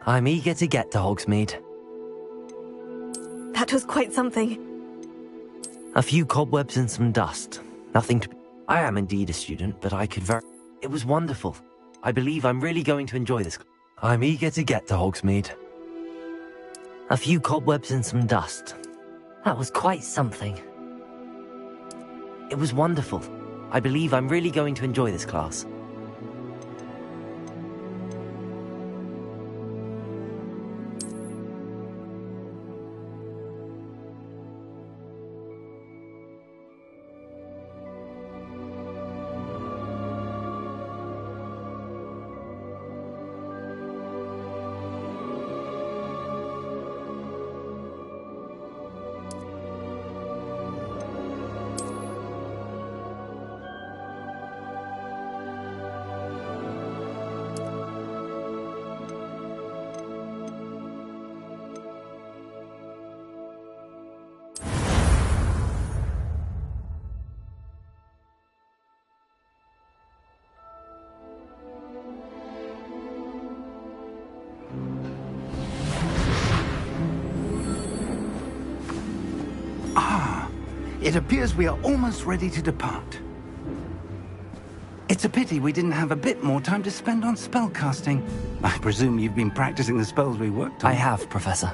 I'm eager to get to Hogsmeade. That was quite something. A few cobwebs and some dust. Nothing to... I am indeed a student, but I could very... It was wonderful. I believe I'm really going to enjoy this. I'm eager to get to Hogsmeade. A few cobwebs and some dust. That was quite something. It was wonderful. I believe I'm really going to enjoy this class. It appears we are almost ready to depart. It's a pity we didn't have a bit more time to spend on spellcasting. I presume you've been practicing the spells we worked on. I have, Professor.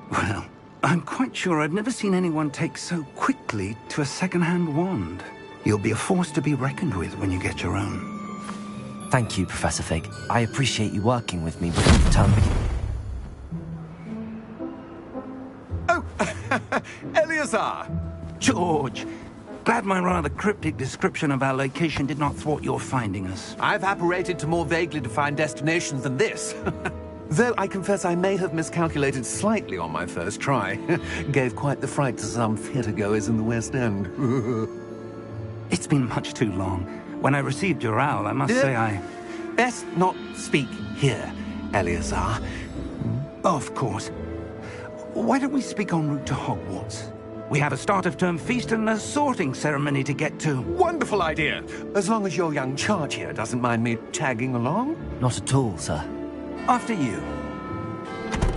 Well, I'm quite sure I've never seen anyone take so quickly to a second-hand wand. You'll be a force to be reckoned with when you get your own. Thank you, Professor Fig. I appreciate you working with me before the term begins. Oh, Eleazar! George! Glad my rather cryptic description of our location did not thwart your finding us. I've apparated to more vaguely defined destinations than this. Though I confess I may have miscalculated slightly on my first try. Gave quite the fright to some theatre-goers in the West End. It's been much too long. When I received your owl, I must say I... Best not speak here, Eleazar. Of course. Why don't we speak en route to Hogwarts? We have a start-of-term feast and a sorting ceremony to get to. Wonderful idea! As long as your young charge here doesn't mind me tagging along. Not at all, sir. After you.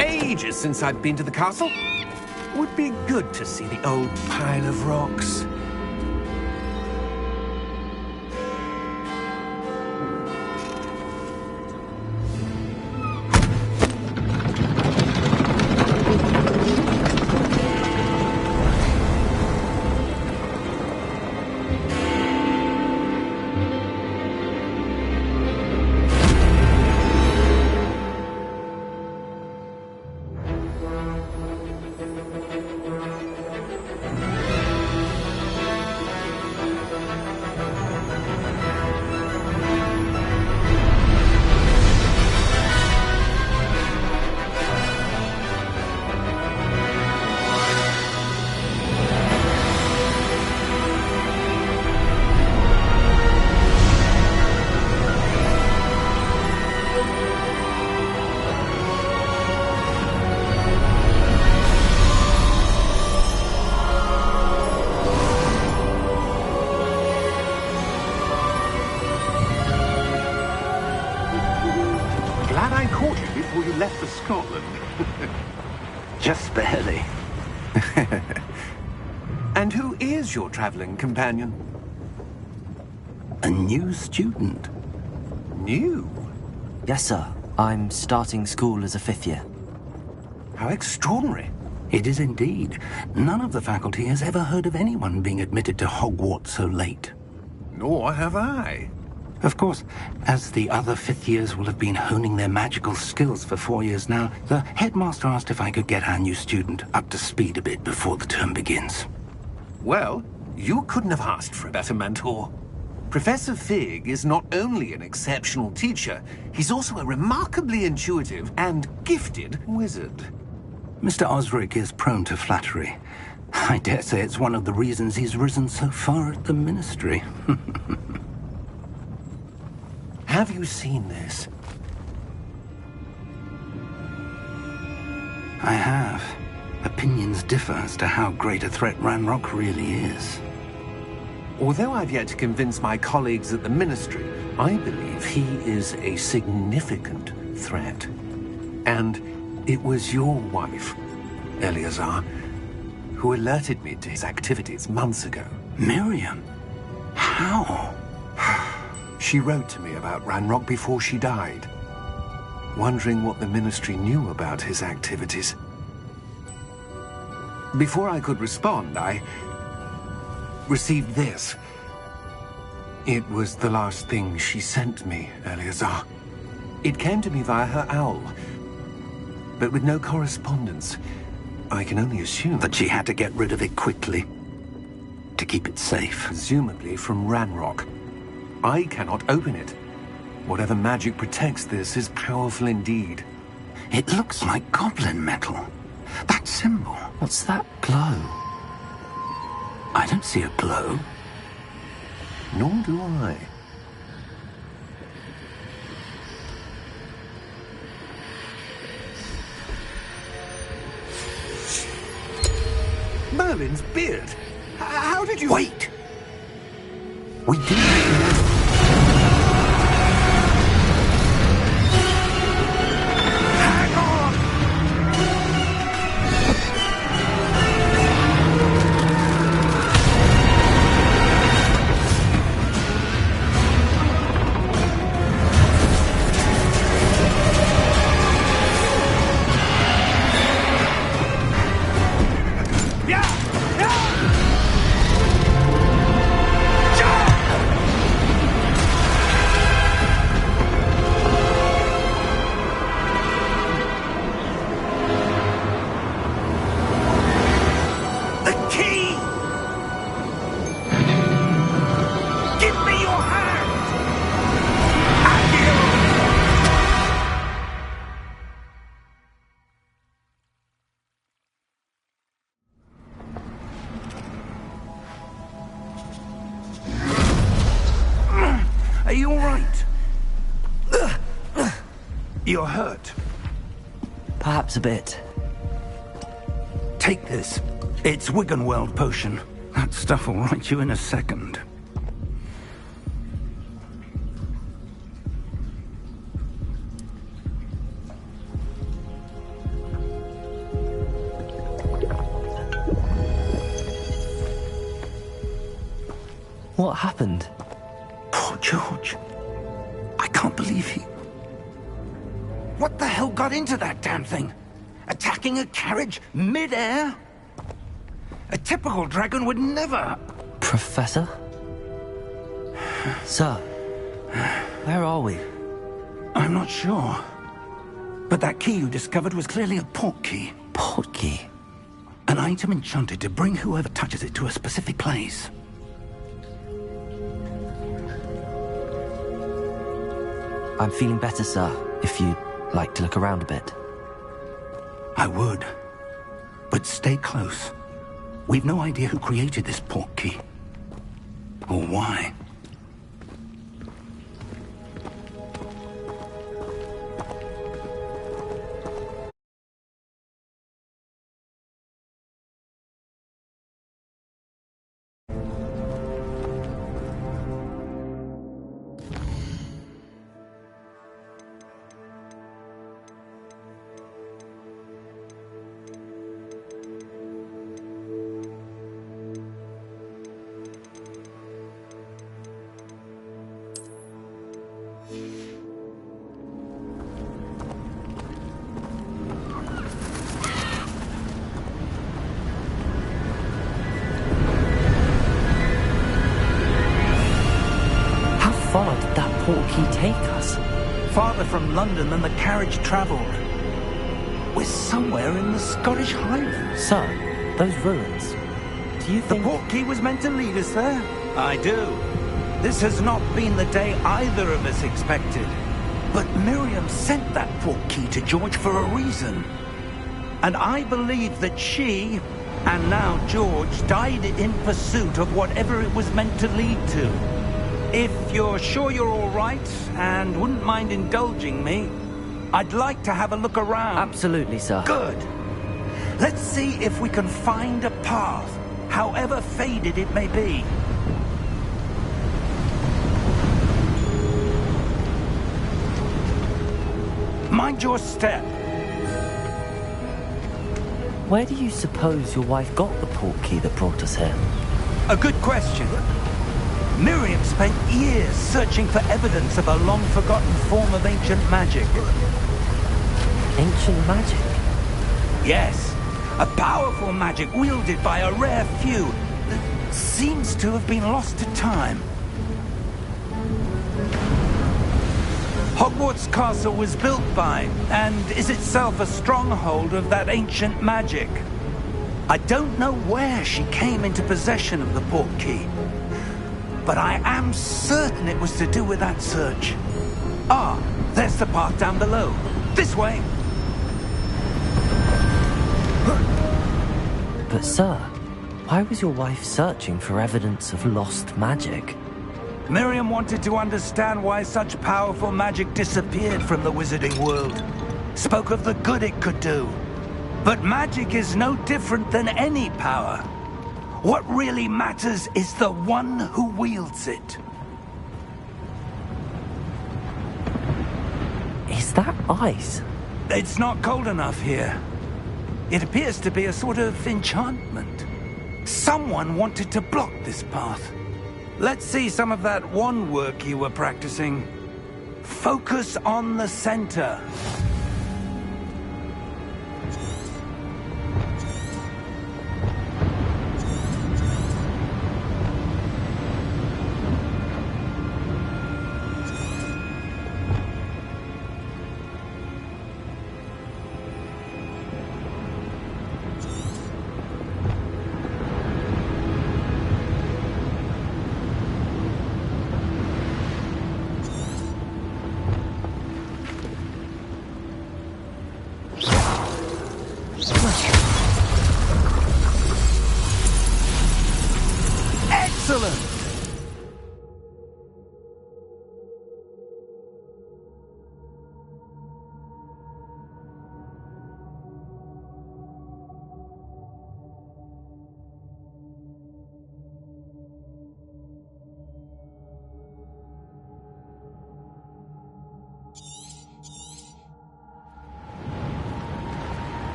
Ages since I've been to the castle. Would be good to see the old pile of rocks. Scotland. Just barely. And who is your traveling companion? A new student. New? Yes, sir. I'm starting school as a 5th year. How extraordinary. It is indeed. None of the faculty has ever heard of anyone being admitted to Hogwarts so late. Nor have I. Of course, as the other 5th years will have been honing their magical skills for 4 years now, the headmaster asked if I could get our new student up to speed a bit before the term begins. Well, you couldn't have asked for a better mentor. Professor Fig is not only an exceptional teacher, he's also a remarkably intuitive and gifted wizard. Mr. Osric is prone to flattery. I dare say it's one of the reasons he's risen so far at the Ministry. Have you seen this? I have. Opinions differ as to how great a threat Ranrock really is. Although I've yet to convince my colleagues at the Ministry, I believe he is a significant threat. And it was your wife, Eleazar, who alerted me to his activities months ago. Miriam? How? She wrote to me about Ranrock before she died, wondering what the Ministry knew about his activities. Before I could respond, I received this. It was the last thing she sent me, Eleazar. It came to me via her owl, but with no correspondence. I can only assume That she had to get rid of it quickly to keep it safe. presumably from Ranrock. I cannot open it. Whatever magic protects this is powerful indeed. It looks like goblin metal. That symbol. What's that glow? I don't see a glow. Nor do I. Merlin's beard. How did you... Wait! We didn't know. Hang on! Are you all right? You're hurt. Perhaps a bit. Take this. It's Wiggenweld potion. That stuff will right you in a second. What happened? Poor George. I can't believe he... What the hell got into that damn thing? Attacking a carriage mid-air? A typical dragon would never... Professor? Sir, where are we? I'm not sure. But that key you discovered was clearly a port key. Port key? An item enchanted to bring whoever touches it to a specific place. I'm feeling better, sir, if you'd like to look around a bit. I would. But stay close. We've no idea who created this port key. Or why. How far did that port key take us? Farther from London than the carriage travelled. We're somewhere in the Scottish Highlands. Sir, those ruins. Do you The think... port key was meant to lead us there? I do. This has not been the day either of us expected. But Miriam sent that port key to George for a reason. And I believe that she, and now George, died in pursuit of whatever it was meant to lead to. If you're sure you're all right, and wouldn't mind indulging me, I'd like to have a look around. Absolutely, sir. Good. Let's see if we can find a path, however faded it may be. Mind your step. Where do you suppose your wife got the portkey that brought us here? A good question. Miriam spent years searching for evidence of a long-forgotten form of ancient magic. Ancient magic? Yes, a powerful magic wielded by a rare few that seems to have been lost to time. Hogwarts Castle was built by, and is itself a stronghold of that ancient magic. I don't know where she came into possession of the portkey, but I am certain it was to do with that search. Ah, there's the path down below. This way. But sir, why was your wife searching for evidence of lost magic? Miriam wanted to understand why such powerful magic disappeared from the wizarding world. Spoke of the good it could do. But magic is no different than any power. What really matters is the one who wields it. Is that ice? It's not cold enough here. It appears to be a sort of enchantment. Someone wanted to block this path. Let's see some of that wand work you were practicing. Focus on the center. Excellent!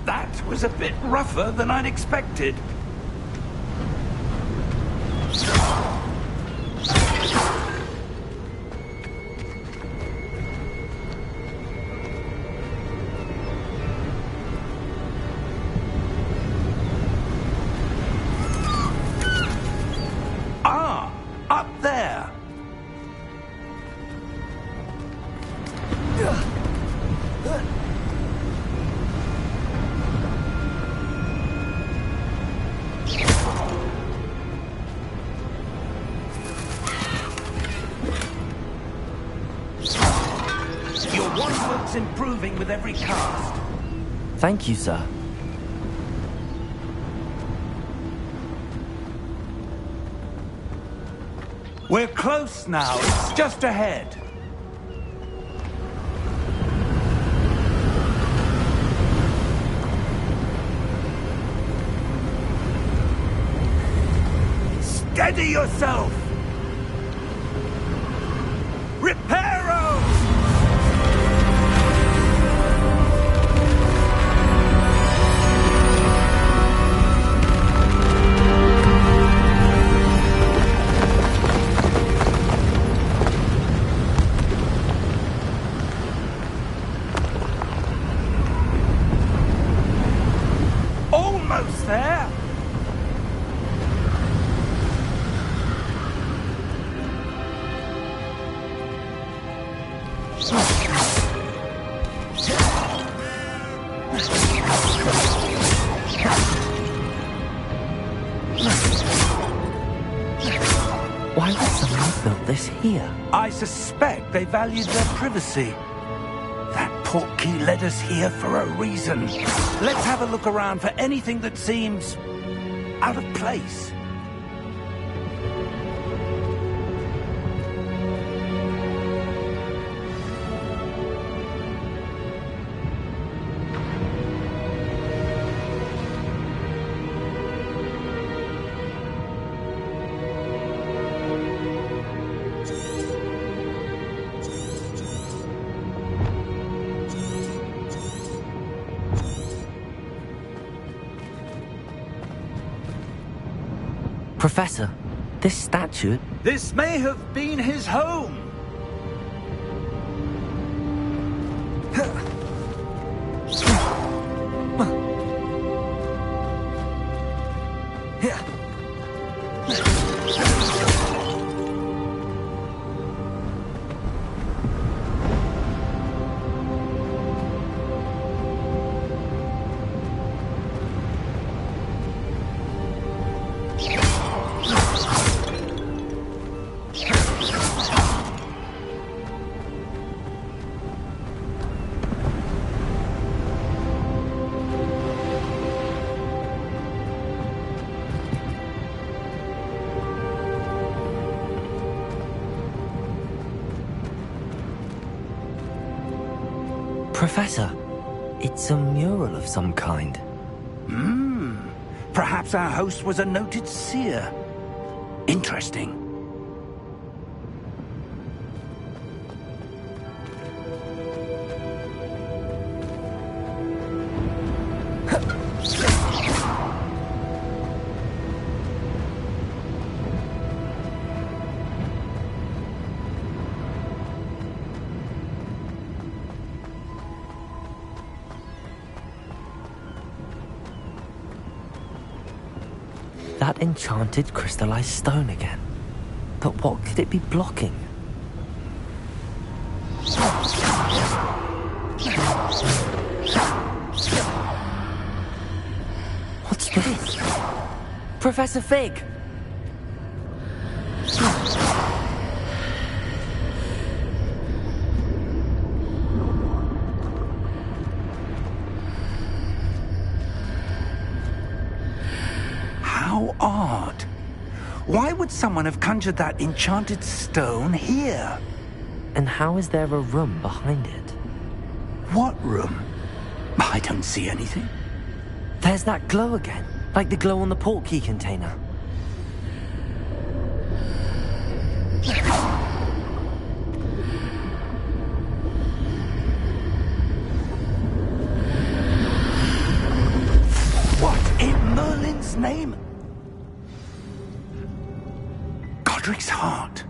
That was a bit rougher than I'd expected. Ah, up there. Your wand work's improving with every cast. Thank you, sir. We're close now. It's just ahead. Steady yourself! Reparo! Almost there! Why would someone have built this here? I suspect they valued their privacy. That portkey led us here for a reason. Let's have a look around for anything that seems out of place. Professor, this statue... This may have been his home. Professor, it's a mural of some kind. Perhaps our host was a noted seer. Interesting. That enchanted crystallized stone again. But what could it be blocking? What's this? Professor Fig! How odd. Why would someone have conjured that enchanted stone here? And how is there a room behind it? What room? I don't see anything. There's that glow again, like the glow on the portkey container. What in Merlin's name? Godric's heart.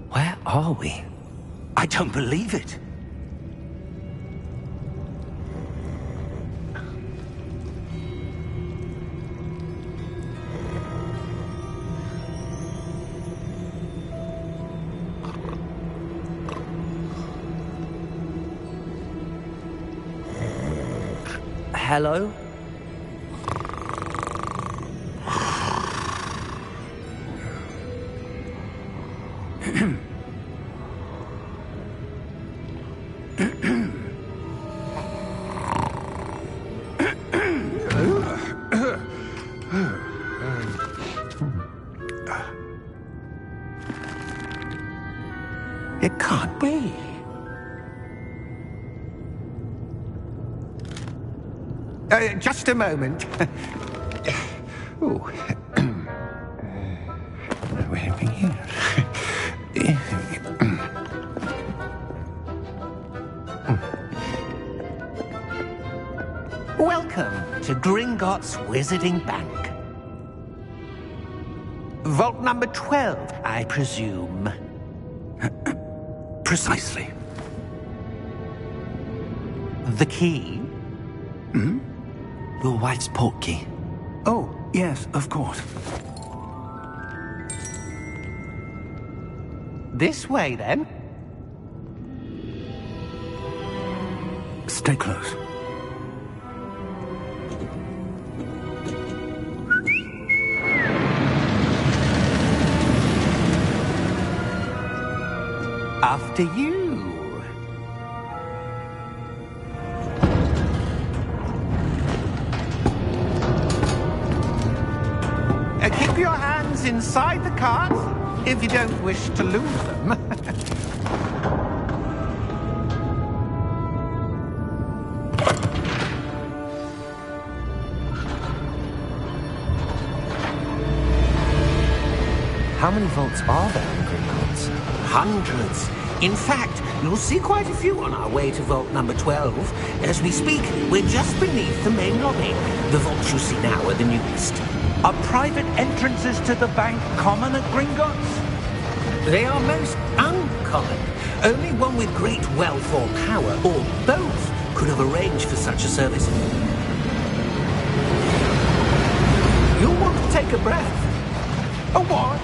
Where are we? I don't believe it. Hello? It can't be. Just a moment. Oh. Welcome to Gringotts Wizarding Bank. Vault number 12, I presume. Precisely. The key? Your wife's portkey. Oh, yes, of course. This way, then. Stay close. After you. Keep your hands inside the cart if you don't wish to lose them. How many vaults are there in Gringotts? Hundreds. In fact, you'll see quite a few on our way to vault number 12. As we speak, we're just beneath the main lobby. The vaults you see now are the newest. Are private entrances to the bank common at Gringotts? They are most uncommon. Only one with great wealth or power, or both, could have arranged for such a service. You'll want to take a breath. A what?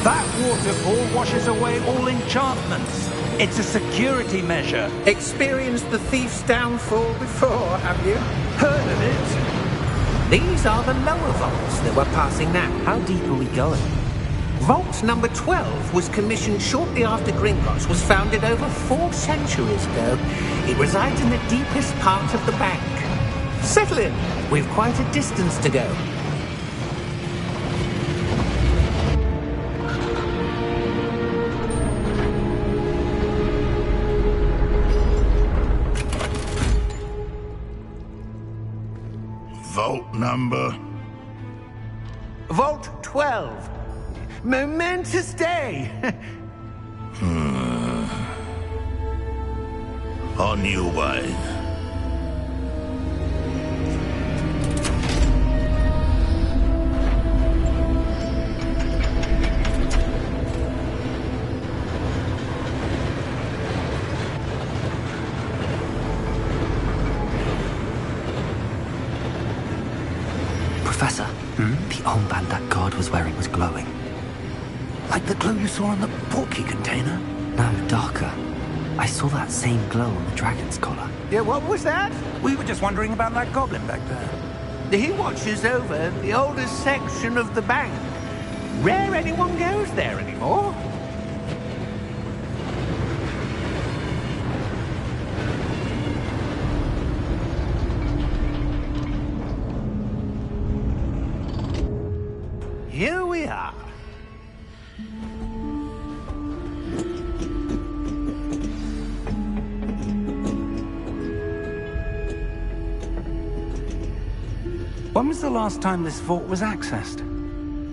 That waterfall washes away all enchantments. It's a security measure. Experienced the thief's downfall before, have you? Heard of it? These are the lower vaults that we're passing now. How deep are we going? Vault number 12 was commissioned shortly after Gringotts was founded over 4 centuries ago. It resides in the deepest part of the bank. Settle in. We've quite a distance to go. Vault number? Vault 12. Momentous day. On your way. Professor, the armband that guard was wearing was glowing. Like the glow you saw on the portkey container? No, darker. I saw that same glow on the dragon's collar. Yeah, what was that? We were just wondering about that goblin back there. He watches over the oldest section of the bank. Rare anyone goes there anymore. Here we are. When was the last time this vault was accessed?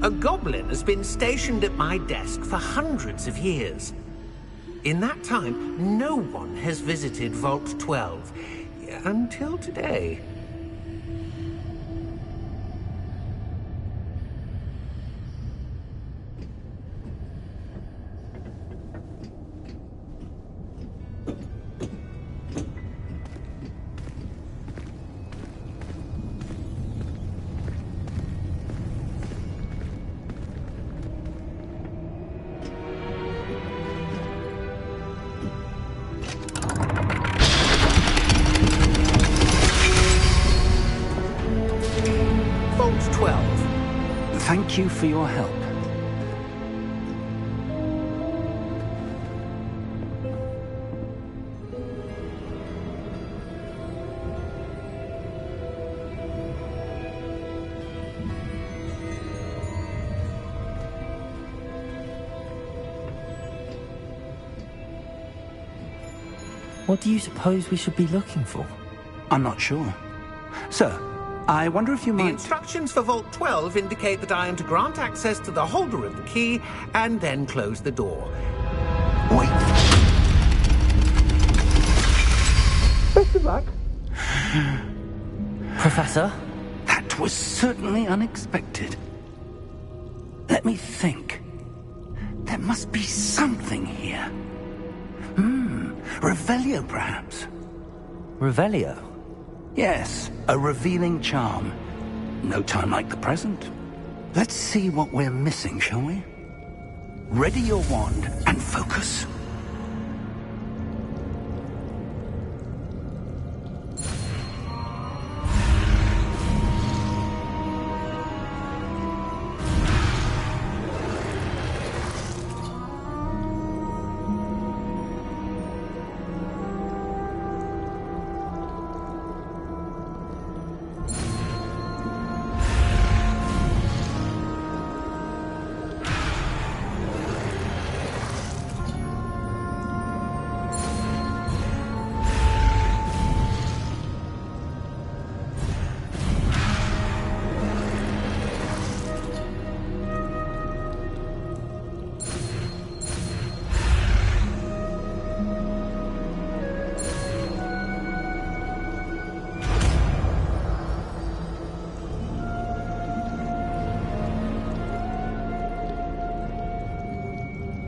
A goblin has been stationed at my desk for hundreds of years. In that time, no one has visited Vault 12 until today. Vault 12. Thank you for your help. What do you suppose we should be looking for? I'm not sure. Sir, I wonder if you The might... instructions for Vault 12 indicate that I am to grant access to the holder of the key and then close the door. Wait. Best of luck. Professor? That was certainly unexpected. Let me think. There must be something here. Revelio, perhaps? Revelio? Yes, a revealing charm. No time like the present. Let's see what we're missing, shall we? Ready your wand and focus.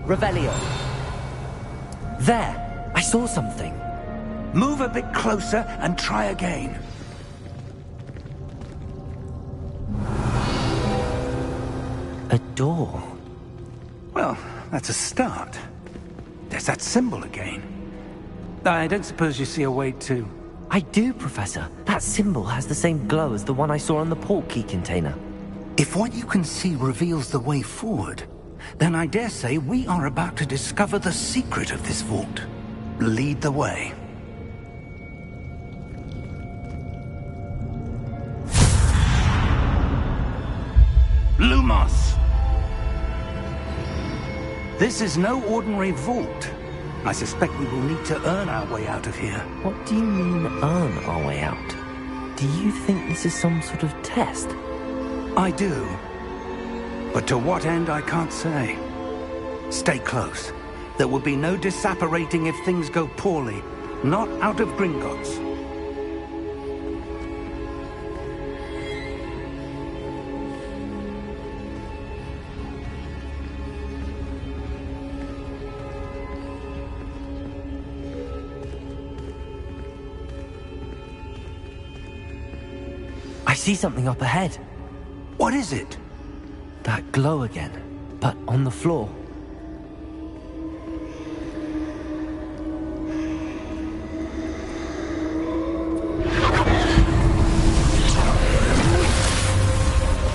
Revelio. There! I saw something. Move a bit closer and try again. A door. Well, that's a start. There's that symbol again. I don't suppose you see a way to... I do, Professor. That symbol has the same glow as the one I saw on the portkey container. If what you can see reveals the way forward, then I dare say we are about to discover the secret of this vault. Lead the way. Lumos! This is no ordinary vault. I suspect we will need to earn our way out of here. What do you mean, earn our way out? Do you think this is some sort of test? I do. But to what end, I can't say. Stay close. There will be no disapparating if things go poorly. Not out of Gringotts. I see something up ahead. What is it? That glow again, but on the floor.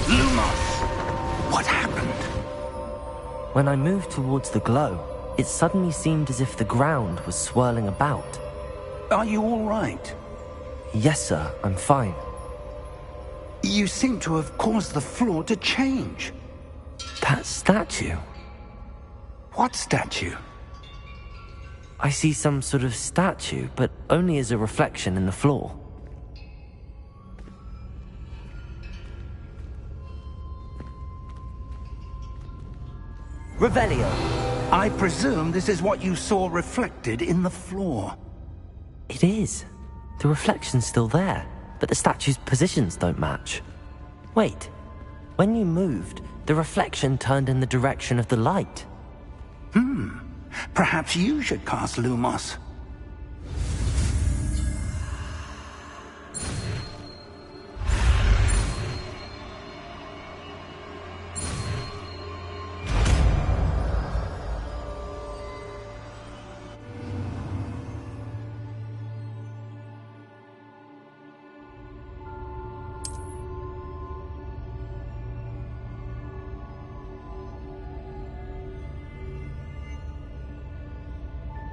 Lumos! What happened? When I moved towards the glow, it suddenly seemed as if the ground was swirling about. Are you all right? Yes, sir, I'm fine. You seem to have caused the floor to change. That statue? What statue? I see some sort of statue, but only as a reflection in the floor. Revelio. I presume this is what you saw reflected in the floor. It is. The reflection's still there, but the statue's positions don't match. Wait. When you moved, the reflection turned in the direction of the light. Perhaps you should cast Lumos.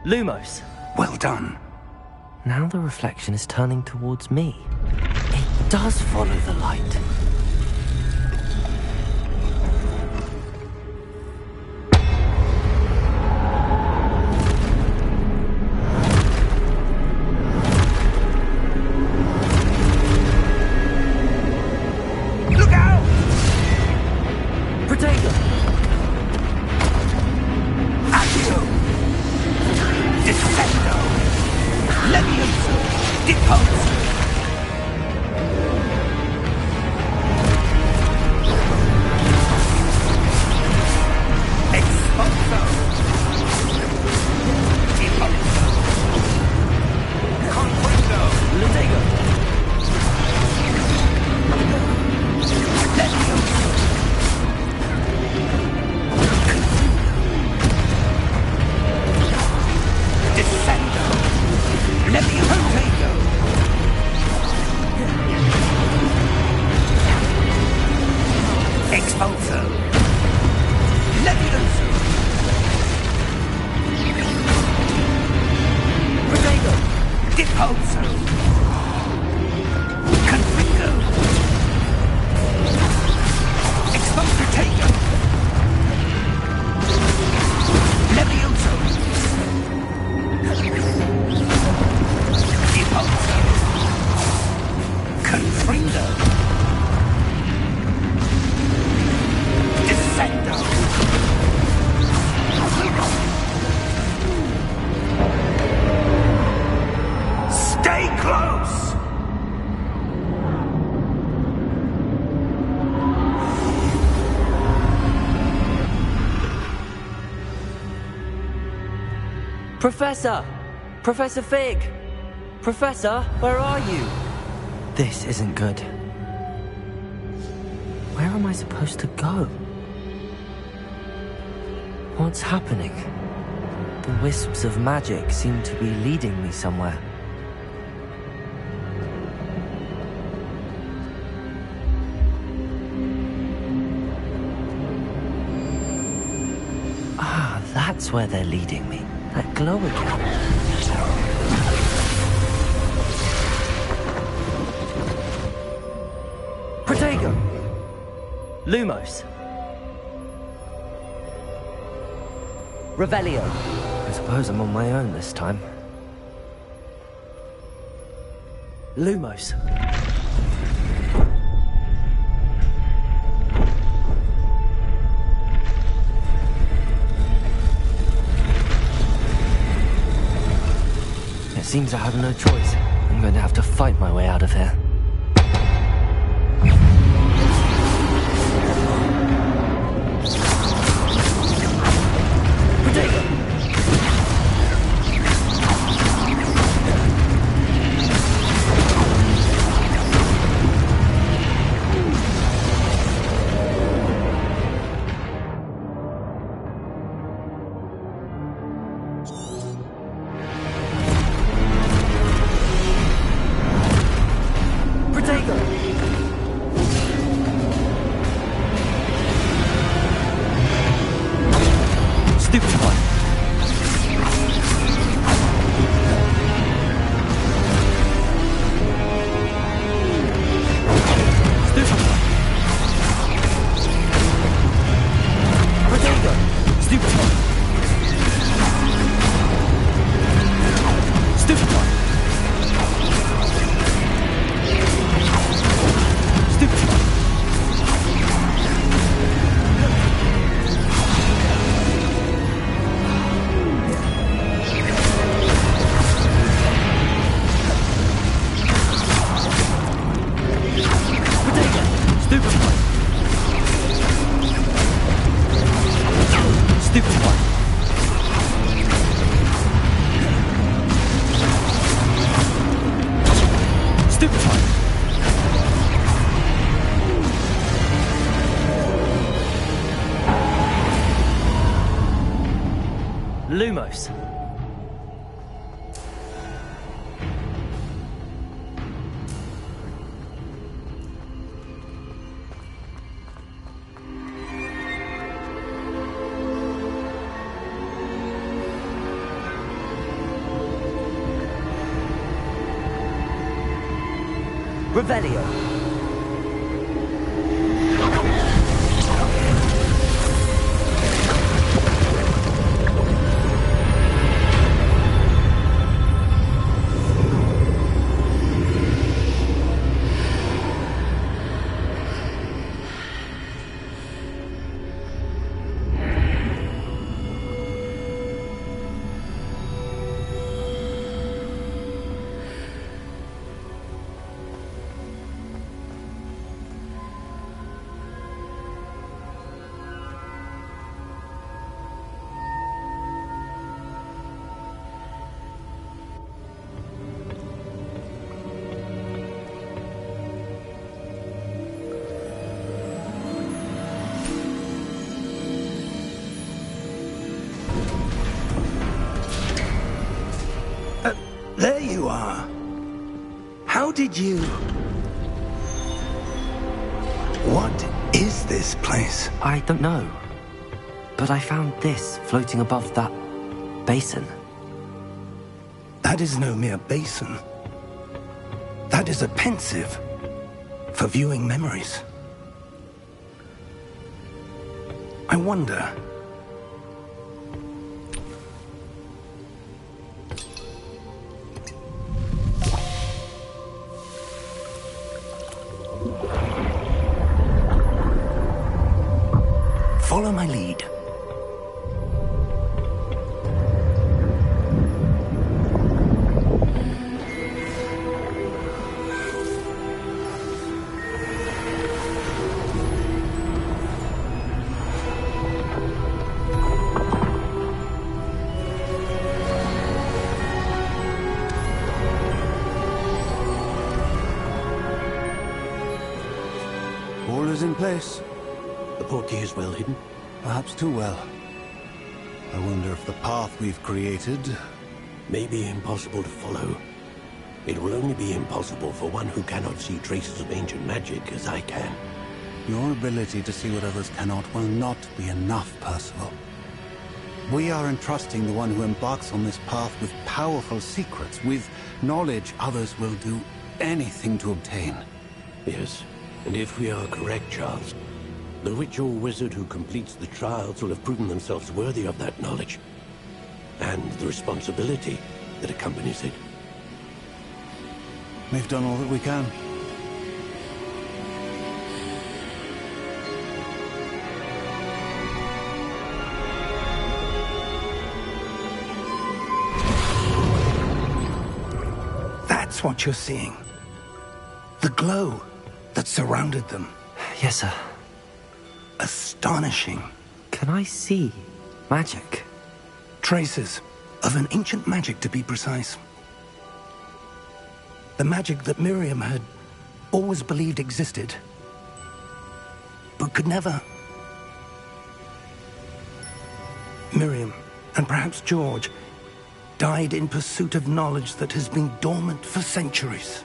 Lumos. Well done. Now the reflection is turning towards me. It does follow the light. Look out! Protego! Accio! Defendo! Levioso! Depose! Professor! Professor Fig! Professor, where are you? This isn't good. Where am I supposed to go? What's happening? The wisps of magic seem to be leading me somewhere. Ah, that's where they're leading me. That glow again. Protego! Lumos! Revelio! I suppose I'm on my own this time. Lumos! It seems I have no choice. I'm going to have to fight my way out of here. Lumos. Revelio. There you are. How did you... What is this place? I don't know. But I found this floating above that basin. That is no mere basin. That is a pensive for viewing memories. I wonder... Follow my lead. place. The portkey is well hidden? Perhaps too well. I wonder if the path we've created... may be impossible to follow. It will only be impossible for one who cannot see traces of ancient magic as I can. Your ability to see what others cannot will not be enough, Percival. We are entrusting the one who embarks on this path with powerful secrets, with knowledge others will do anything to obtain. Yes, and if we are correct, Charles, the witch or wizard who completes the trials will have proven themselves worthy of that knowledge, and the responsibility that accompanies it. We've done all that we can. That's what you're seeing. The glow that surrounded them. Yes, sir. Astonishing. Can I see magic? Traces of an ancient magic, to be precise. The magic that Miriam had always believed existed, but could never. Miriam, and perhaps George, died in pursuit of knowledge that has been dormant for centuries.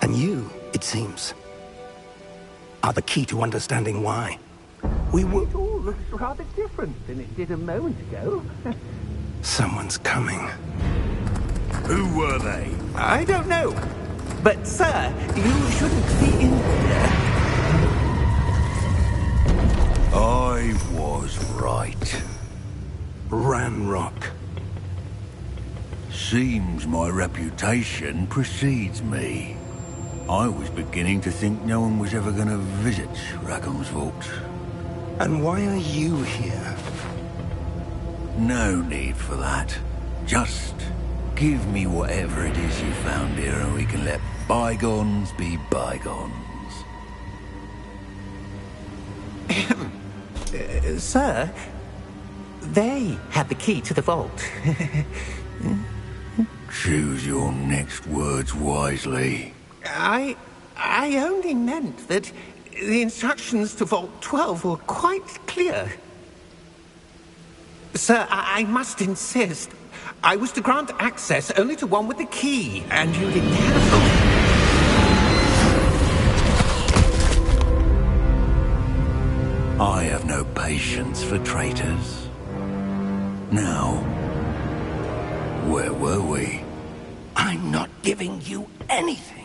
And you, it seems, are the key to understanding why. We were... It all looks rather different than it did a moment ago. Someone's coming. Who were they? I don't know. But, sir, you shouldn't be in here. I was right. Ranrock. Seems my reputation precedes me. I was beginning to think no one was ever going to visit Rackham's vault. And why are you here? No need for that. Just give me whatever it is you found here and we can let bygones be bygones. Sir, they had the key to the vault. Choose your next words wisely. I only meant that the instructions to Vault 12 were quite clear. Sir, I must insist. I was to grant access only to one with the key, and you didn't have... I have no patience for traitors. Now, where were we? I'm not giving you anything.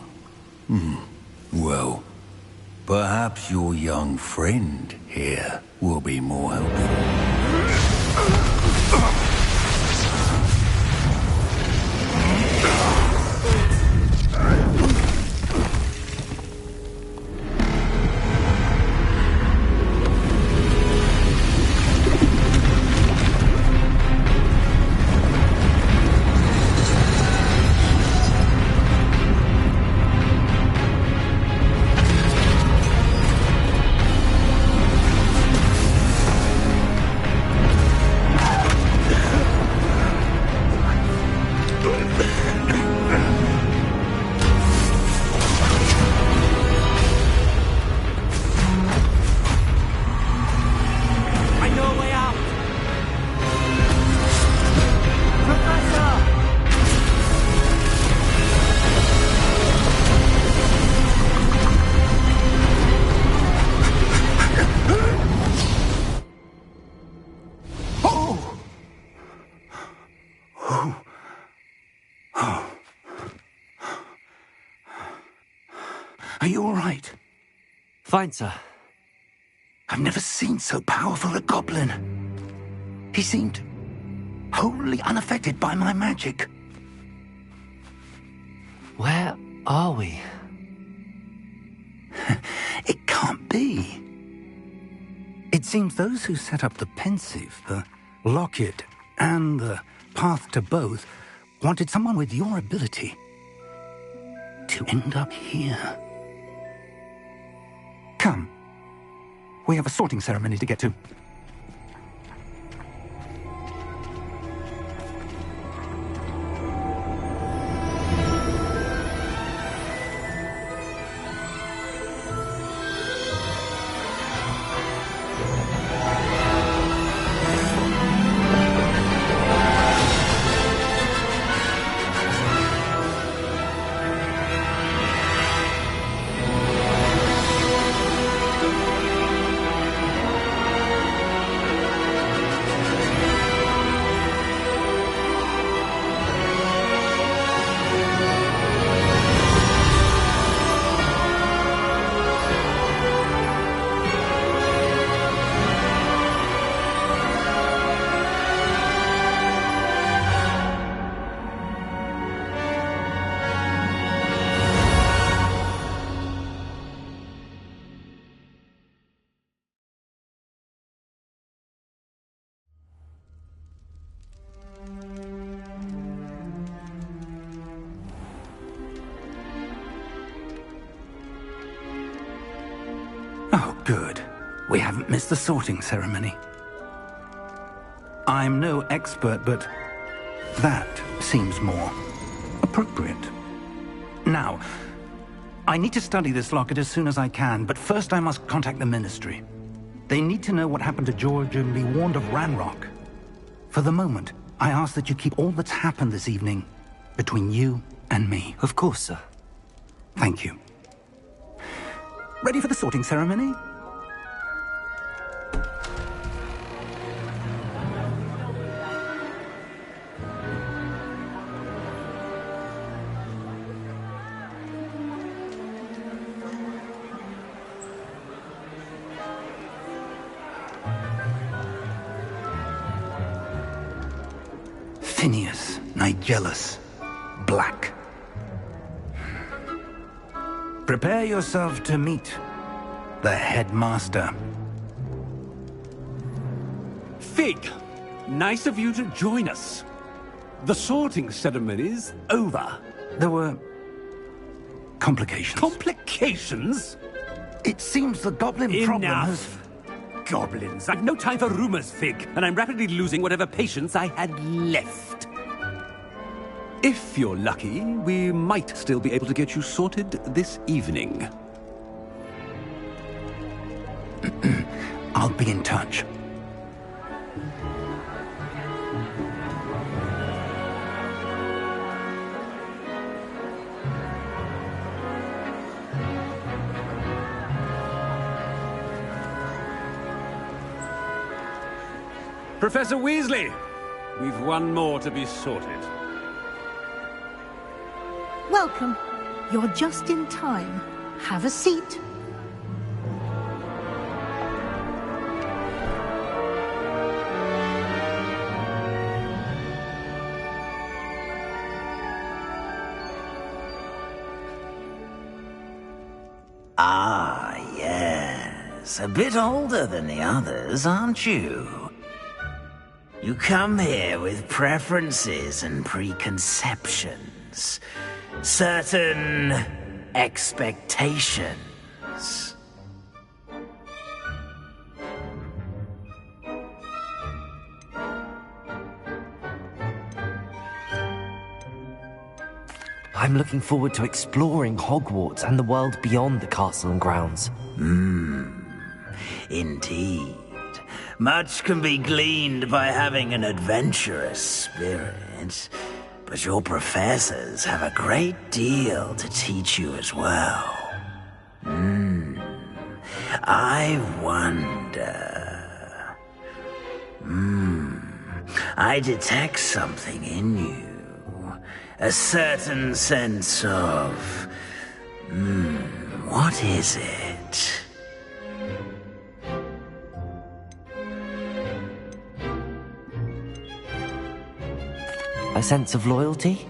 Well, perhaps your young friend here will be more helpful. Are you all right? Fine, sir. I've never seen so powerful a goblin. He seemed wholly unaffected by my magic. Where are we? It can't be. It seems those who set up the pensive, the locket, and the path to both wanted someone with your ability to end up here. Come. We have a sorting ceremony to get to. Good. We haven't missed the sorting ceremony. I'm no expert, but that seems more appropriate. Now, I need to study this locket as soon as I can, but first I must contact the Ministry. They need to know what happened to George and be warned of Ranrock. For the moment, I ask that you keep all that's happened this evening between you and me. Of course, sir. Thank you. Ready for the sorting ceremony? Phineas, Nigellus, Black. Prepare yourself to meet the headmaster. Fig, nice of you to join us. The sorting ceremony's over. There were complications. Complications? It seems the goblin problem has... Enough! Goblins. I've no time for rumors, Fig, and I'm rapidly losing whatever patience I had left. If you're lucky, we might still be able to get you sorted this evening. I'll be in touch. Professor Weasley, we've one more to be sorted. Welcome. You're just in time. Have a seat. Ah, yes. A bit older than the others, aren't you? You come here with preferences and preconceptions. Certain expectations. I'm looking forward to exploring Hogwarts and the world beyond the castle and grounds. Indeed. Much can be gleaned by having an adventurous spirit, but your professors have a great deal to teach you as well. I wonder... I detect something in you. A certain sense of... what is it? A sense of loyalty?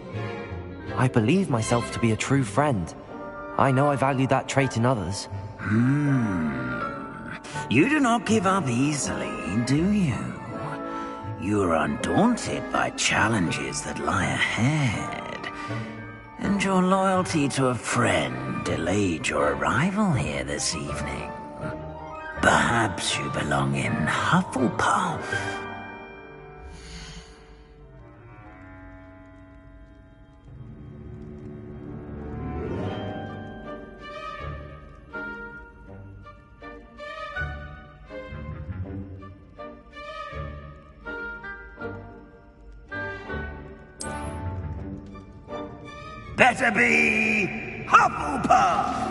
I believe myself to be a true friend. I know I value that trait in others. You do not give up easily, do you? You are undaunted by challenges that lie ahead. And your loyalty to a friend delayed your arrival here this evening. Perhaps you belong in Hufflepuff. Better be Hufflepuff!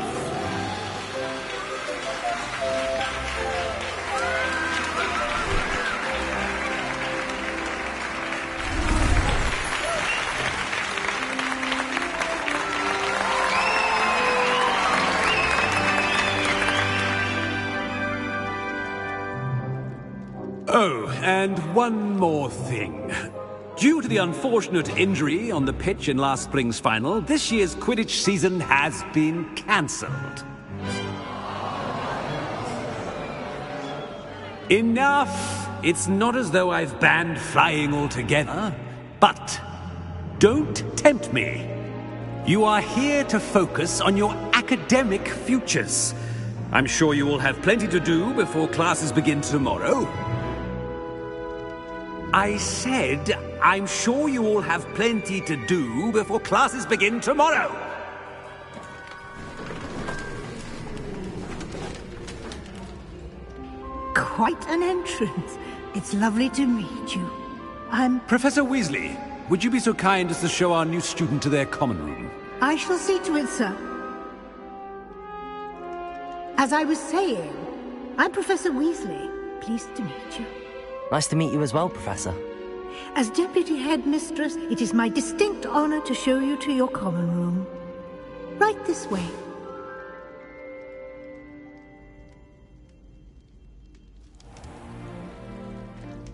Oh, and one more thing. Due to the unfortunate injury on the pitch in last spring's final, this year's Quidditch season has been cancelled. Enough! It's not as though I've banned flying altogether, but don't tempt me. You are here to focus on your academic futures. I'm sure you all have plenty to do before classes begin tomorrow. I said, I'm sure you all have plenty to do before classes begin tomorrow. Quite an entrance. It's lovely to meet you. Professor Weasley, would you be so kind as to show our new student to their common room? I shall see to it, sir. As I was saying, I'm Professor Weasley. Pleased to meet you. Nice to meet you as well, Professor. As Deputy Headmistress, it is my distinct honor to show you to your common room. Right this way.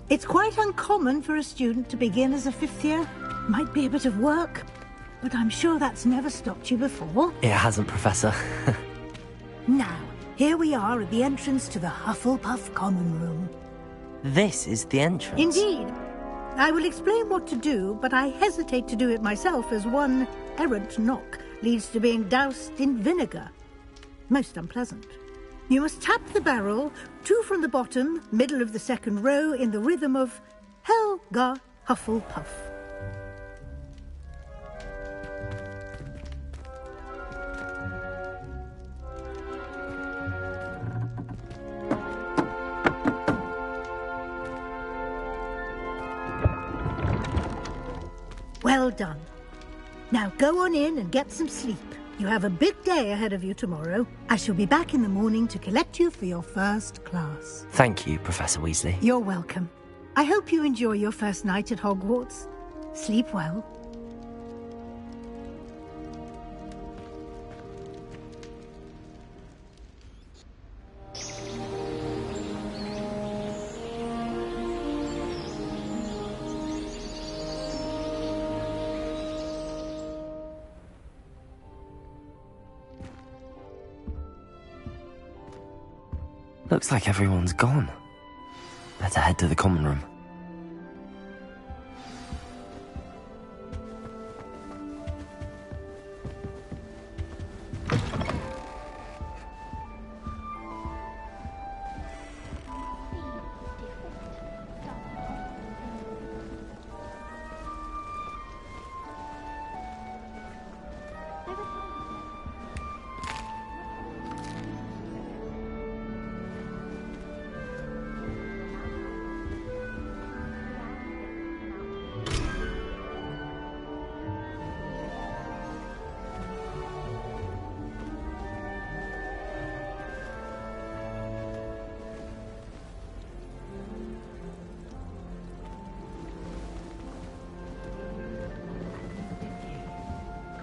It's quite uncommon for a student to begin as a fifth year. Might be a bit of work, but I'm sure that's never stopped you before. It hasn't, Professor. Now, here we are at the entrance to the Hufflepuff Common Room. This is the entrance. Indeed. I will explain what to do, but I hesitate to do it myself as one errant knock leads to being doused in vinegar. Most unpleasant. You must tap the barrel, 2 from the bottom, middle of the second row, in the rhythm of Helga Hufflepuff. Well done. Now go on in and get some sleep. You have a big day ahead of you tomorrow. I shall be back in the morning to collect you for your first class. Thank you, Professor Weasley. You're welcome. I hope you enjoy your first night at Hogwarts. Sleep well. Looks like everyone's gone. Better head to the common room.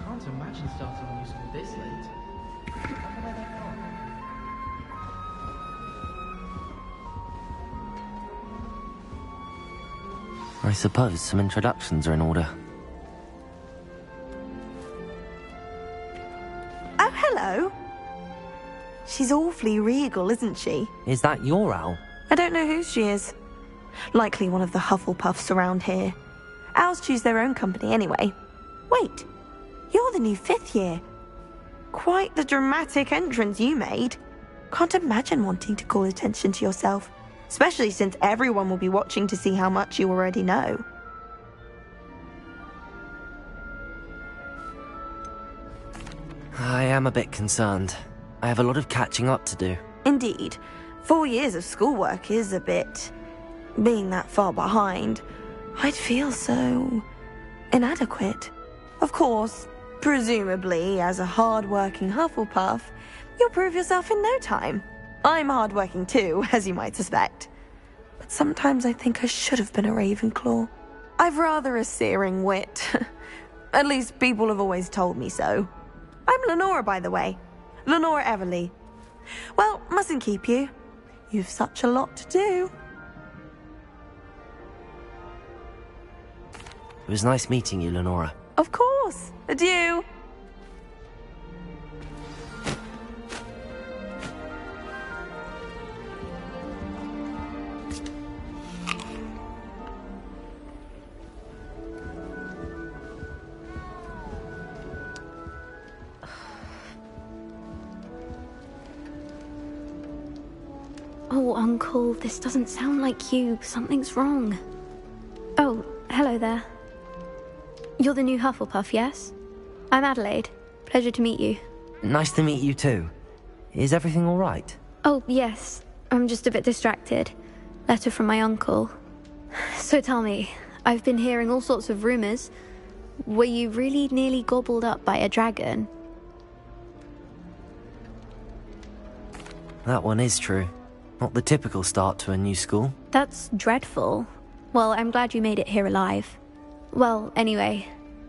Can't imagine starting a new school this late. Wonder where they're gone. I suppose some introductions are in order. Oh, hello. She's awfully regal, isn't she? Is that your owl? I don't know who she is. Likely one of the Hufflepuffs around here. Owls choose their own company anyway. Wait, you're the new 5th year. Quite the dramatic entrance you made. Can't imagine wanting to call attention to yourself, especially since everyone will be watching to see how much you already know. I am a bit concerned. I have a lot of catching up to do. Indeed. 4 years of schoolwork is a bit... Being that far behind, I'd feel so... inadequate. Of course, presumably, as a hard-working Hufflepuff, you'll prove yourself in no time. I'm hard-working too, as you might suspect. But sometimes I think I should have been a Ravenclaw. I've rather a searing wit. At least people have always told me so. I'm Lenora, by the way. Lenora Everly. Well, mustn't keep you. You've such a lot to do. It was nice meeting you, Lenora. Of course. Adieu. Oh, Uncle, this doesn't sound like you. Something's wrong. Oh, hello there. You're the new Hufflepuff, yes? I'm Adelaide. Pleasure to meet you. Nice to meet you too. Is everything all right? Oh, yes. I'm just a bit distracted. Letter from my uncle. So tell me, I've been hearing all sorts of rumors. Were you really nearly gobbled up by a dragon? That one is true. Not the typical start to a new school. That's dreadful. Well, I'm glad you made it here alive. Well, anyway,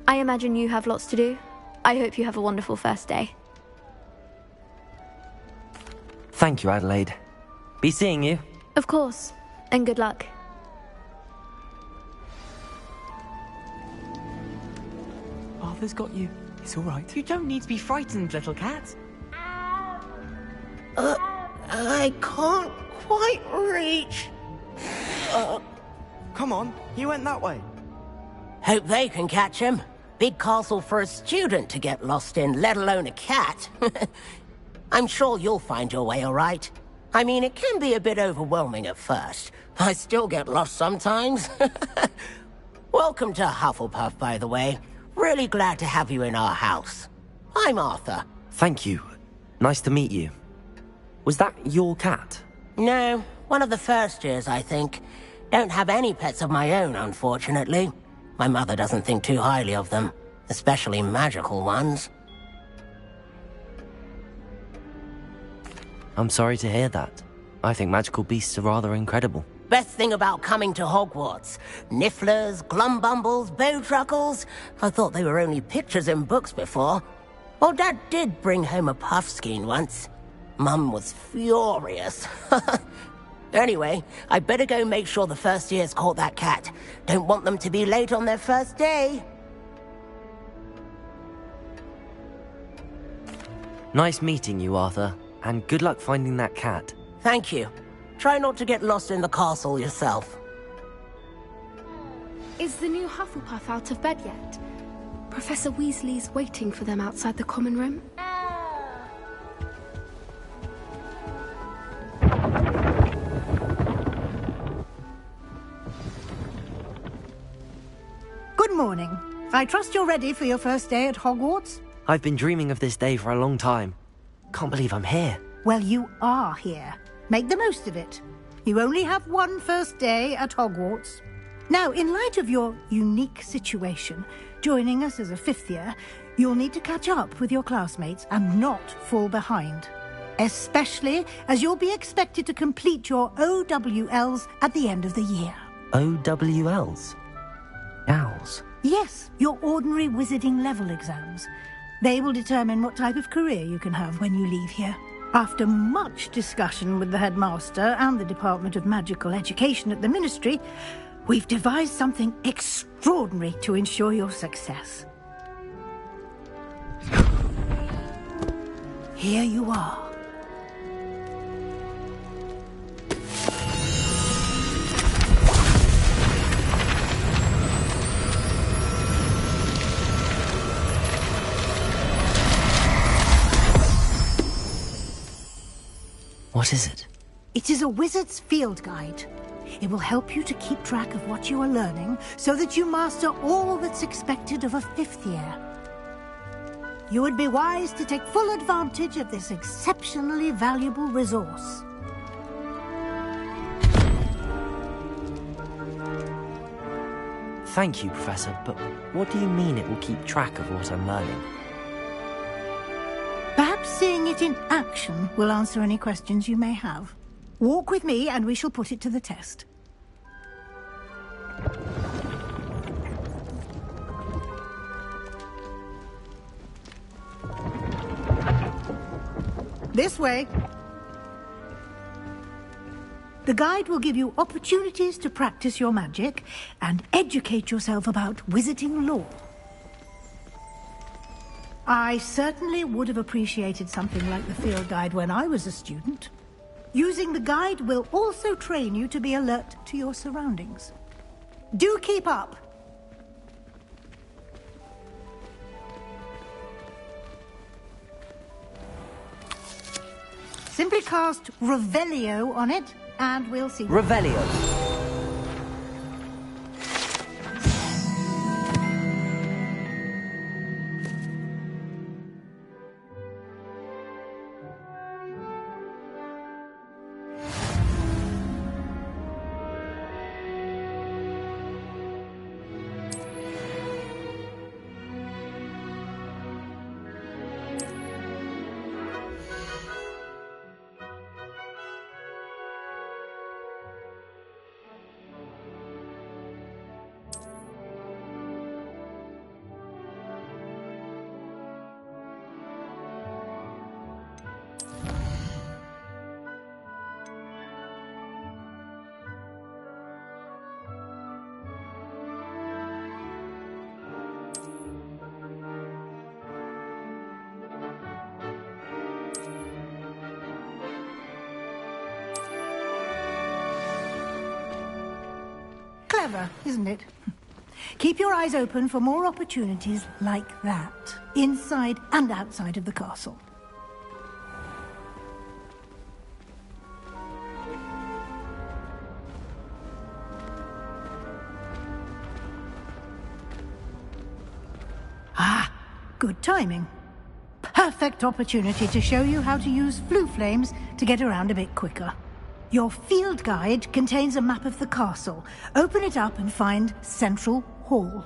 I imagine you have lots to do. I hope you have a wonderful first day. Thank you, Adelaide. Be seeing you. Of course, and good luck. Arthur's got you. It's all right. You don't need to be frightened, little cat. I can't quite reach. Come on, you went that way. Hope they can catch him. Big castle for a student to get lost in, let alone a cat. I'm sure you'll find your way all right. I mean, it can be a bit overwhelming at first. I still get lost sometimes. Welcome to Hufflepuff, by the way. Really glad to have you in our house. I'm Arthur. Thank you. Nice to meet you. Was that your cat? No, one of the first years, I think. Don't have any pets of my own, unfortunately. My mother doesn't think too highly of them, especially magical ones. I'm sorry to hear that. I think magical beasts are rather incredible. Best thing about coming to Hogwarts. Nifflers, glumbumbles, bowtruckles. I thought they were only pictures in books before. Well, Dad did bring home a puffskein once. Mum was furious. Anyway, I better go make sure the first years caught that cat. Don't want them to be late on their first day. Nice meeting you, Arthur. And good luck finding that cat. Thank you. Try not to get lost in the castle yourself. Is the new Hufflepuff out of bed yet? Professor Weasley's waiting for them outside the common room. Good morning. I trust you're ready for your first day at Hogwarts? I've been dreaming of this day for a long time. Can't believe I'm here. Well, you are here. Make the most of it. You only have one first day at Hogwarts. Now, in light of your unique situation, joining us as a fifth year, you'll need to catch up with your classmates and not fall behind. Especially as you'll be expected to complete your OWLs at the end of the year. OWLs? Owls? Yes, your ordinary wizarding level exams. They will determine what type of career you can have when you leave here. After much discussion with the headmaster and the Department of Magical Education at the Ministry, we've devised something extraordinary to ensure your success. Here you are. What is it? It is a wizard's field guide. It will help you to keep track of what you are learning so that you master all that's expected of a fifth year. You would be wise to take full advantage of this exceptionally valuable resource. Thank you, Professor, but what do you mean it will keep track of what I'm learning? Perhaps seeing it in action will answer any questions you may have. Walk with me and we shall put it to the test. This way. The guide will give you opportunities to practice your magic and educate yourself about wizarding lore. I certainly would have appreciated something like the field guide when I was a student. Using the guide will also train you to be alert to your surroundings. Do keep up! Simply cast Revelio on it, and we'll see. Revelio. Clever, isn't it? Keep your eyes open for more opportunities like that, inside and outside of the castle. Ah, good timing. Perfect opportunity to show you how to use flue flames to get around a bit quicker. Your field guide contains a map of the castle. Open it up and find Central Hall.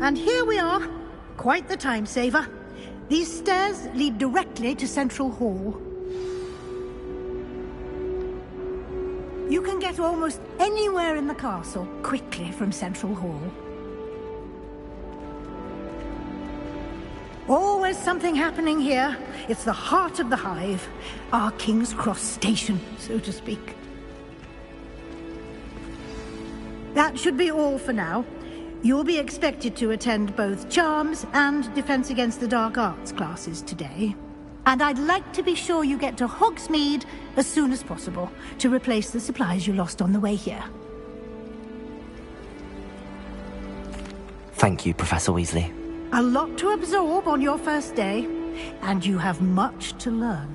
And here we are. Quite the time saver. These stairs lead directly to Central Hall. You can get almost anywhere in the castle quickly from Central Hall. Always something happening here. It's the heart of the hive. Our King's Cross station, so to speak. That should be all for now. You'll be expected to attend both Charms and Defense Against the Dark Arts classes today. And I'd like to be sure you get to Hogsmeade as soon as possible to replace the supplies you lost on the way here. Thank you, Professor Weasley. A lot to absorb on your first day, and you have much to learn.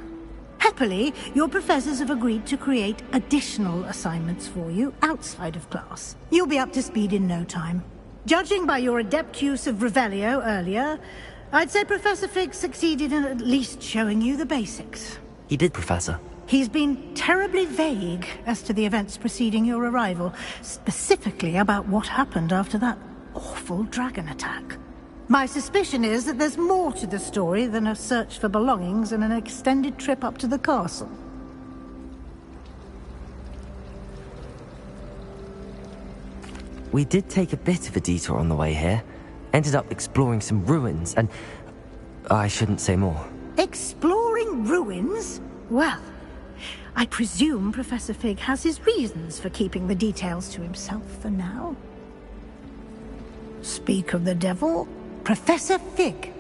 Happily, your professors have agreed to create additional assignments for you outside of class. You'll be up to speed in no time. Judging by your adept use of Revelio earlier, I'd say Professor Fig succeeded in at least showing you the basics. He did, Professor. He's been terribly vague as to the events preceding your arrival, specifically about what happened after that awful dragon attack. My suspicion is that there's more to the story than a search for belongings and an extended trip up to the castle. We did take a bit of a detour on the way here. Ended up exploring some ruins and... I shouldn't say more. Exploring ruins? Well, I presume Professor Fig has his reasons for keeping the details to himself for now. Speak of the devil, Professor Fig.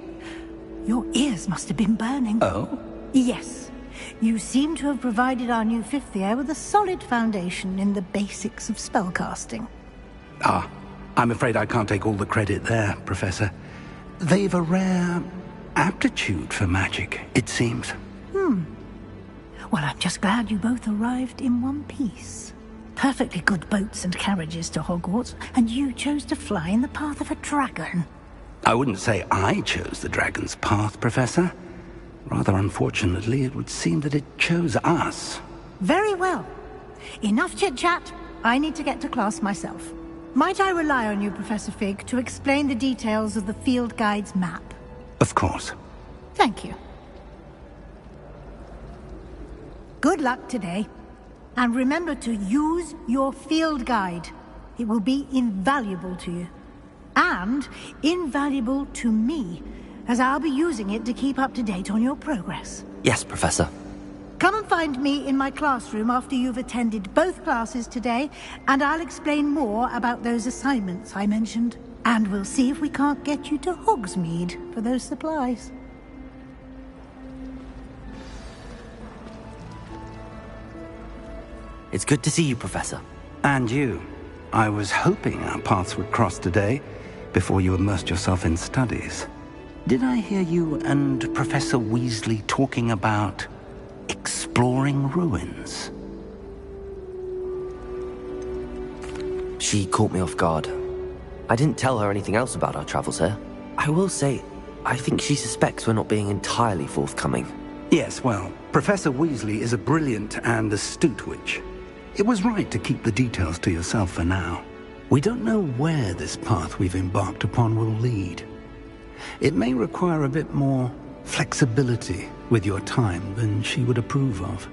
Your ears must have been burning. Oh? Yes. You seem to have provided our new fifth year with a solid foundation in the basics of spellcasting. Ah, I'm afraid I can't take all the credit there, Professor. They've a rare aptitude for magic, it seems. Well, I'm just glad you both arrived in one piece. Perfectly good boats and carriages to Hogwarts, and you chose to fly in the path of a dragon. I wouldn't say I chose the dragon's path, Professor. Rather unfortunately, it would seem that it chose us. Very well. Enough chit-chat. I need to get to class myself. Might I rely on you, Professor Fig, to explain the details of the field guide's map? Of course. Thank you. Good luck today. And remember to use your field guide. It will be invaluable to you. And invaluable to me, as I'll be using it to keep up to date on your progress. Yes, Professor. Come and find me in my classroom after you've attended both classes today, and I'll explain more about those assignments I mentioned. And we'll see if we can't get you to Hogsmeade for those supplies. It's good to see you, Professor. And you. I was hoping our paths would cross today, before you immersed yourself in studies. Did I hear you and Professor Weasley talking about exploring ruins? She caught me off guard. I didn't tell her anything else about our travels here. I will say, I think she suspects we're not being entirely forthcoming. Yes, well, Professor Weasley is a brilliant and astute witch. It was right to keep the details to yourself for now. We don't know where this path we've embarked upon will lead. It may require a bit more flexibility with your time than she would approve of.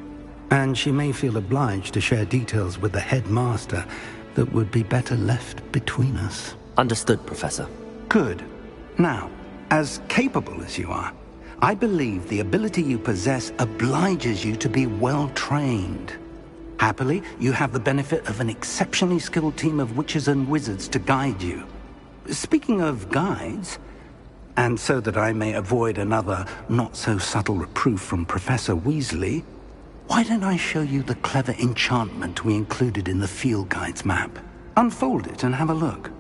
And she may feel obliged to share details with the headmaster that would be better left between us. Understood, Professor. Good. Now, as capable as you are, I believe the ability you possess obliges you to be well trained. Happily, you have the benefit of an exceptionally skilled team of witches and wizards to guide you. Speaking of guides, and so that I may avoid another not-so-subtle reproof from Professor Weasley, why don't I show you the clever enchantment we included in the field guide's map? Unfold it and have a look.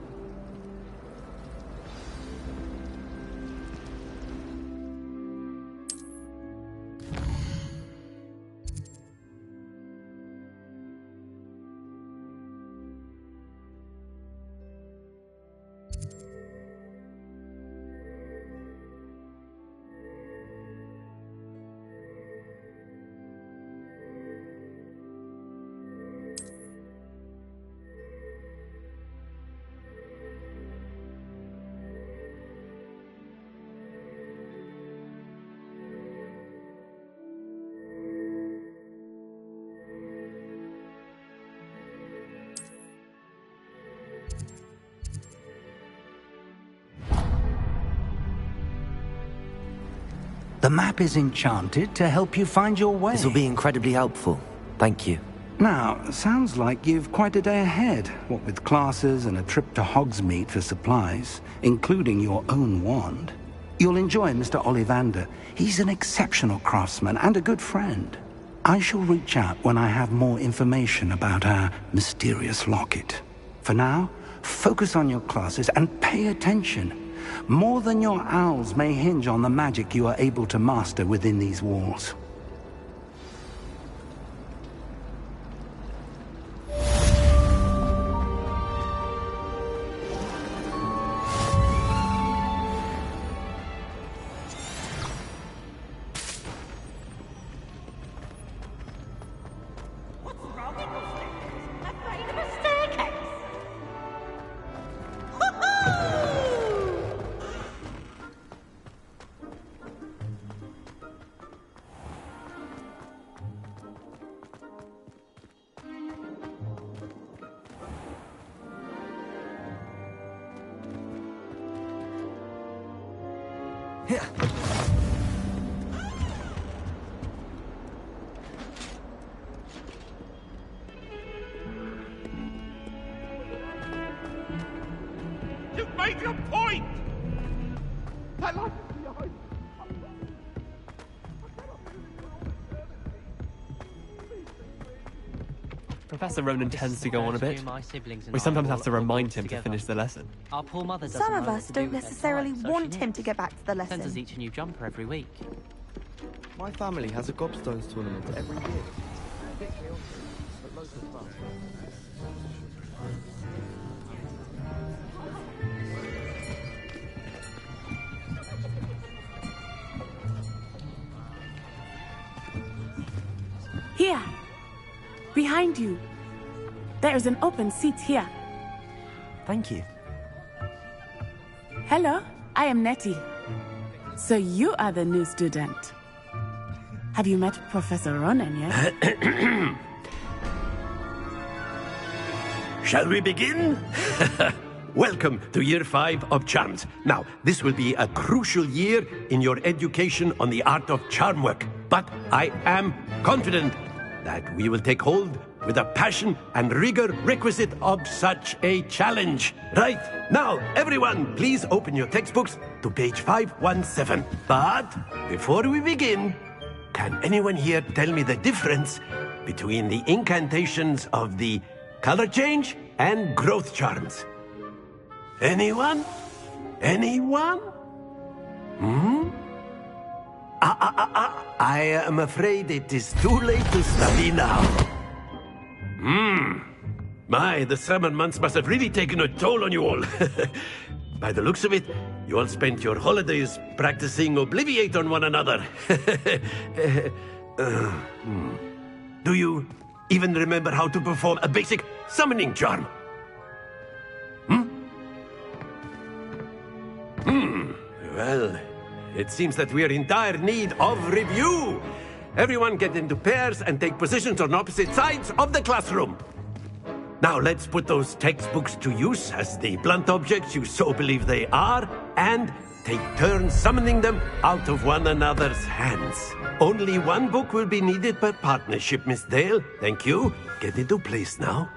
The map is enchanted to help you find your way. This will be incredibly helpful. Thank you. Now, sounds like you've quite a day ahead, what with classes and a trip to Hogsmeade for supplies, including your own wand. You'll enjoy Mr. Ollivander. He's an exceptional craftsman and a good friend. I shall reach out when I have more information about our mysterious locket. For now, focus on your classes and pay attention. More than your owls may hinge on the magic you are able to master within these walls. You've made your point! That light is behind. Professor Ronan tends to go on a bit. We sometimes have to remind him to finish the lesson. Our poor mother doesn't Some of know us what to don't do with necessarily herself, so want she him to get back to the sends us lesson. each a new jumper every week. My family has a gobstones tournament every year. Here. Behind you. There is an open seat here. Thank you. Hello, I am Nettie. So you are the new student. Have you met Professor Ronan yet? Shall we begin? Welcome to Year 5 of Charms. Now, this will be a crucial year in your education on the art of charm work. But I am confident that we will take hold with the passion and rigor requisite of such a challenge. Right, now, everyone, please open your textbooks to page 517. But before we begin, can anyone here tell me the difference between the incantations of the color change and growth charms? Anyone? Anyone? I am afraid it is too late to study now. My, the summer months must have really taken a toll on you all. By the looks of it, you all spent your holidays practicing Obliviate on one another. Do you even remember how to perform a basic summoning charm? Well, it seems that we are in dire need of review. Everyone get into pairs and take positions on opposite sides of the classroom. Now let's put those textbooks to use as the blunt objects you so believe they are, and take turns summoning them out of one another's hands. Only one book will be needed per partnership, Miss Dale. Thank you. Get into place now.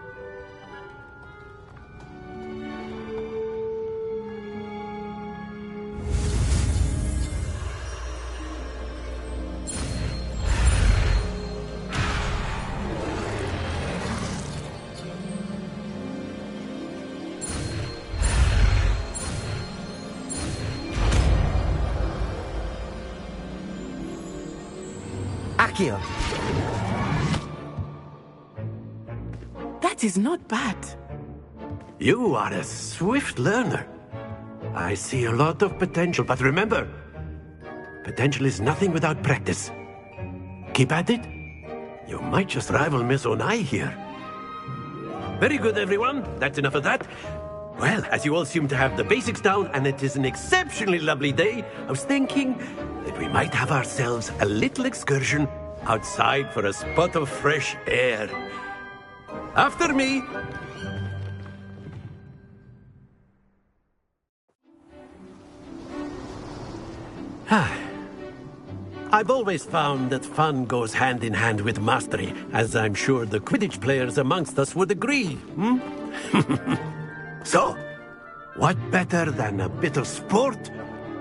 Accio. That is not bad. You are a swift learner. I see a lot of potential, but remember, potential is nothing without practice. Keep at it. You might just rival Miss Onai here. Very good, everyone. That's enough of that. Well, as you all seem to have the basics down, and it is an exceptionally lovely day, I was thinking that we might have ourselves a little excursion outside for a spot of fresh air. After me! I've always found that fun goes hand in hand with mastery, as I'm sure the Quidditch players amongst us would agree. So, what better than a bit of sport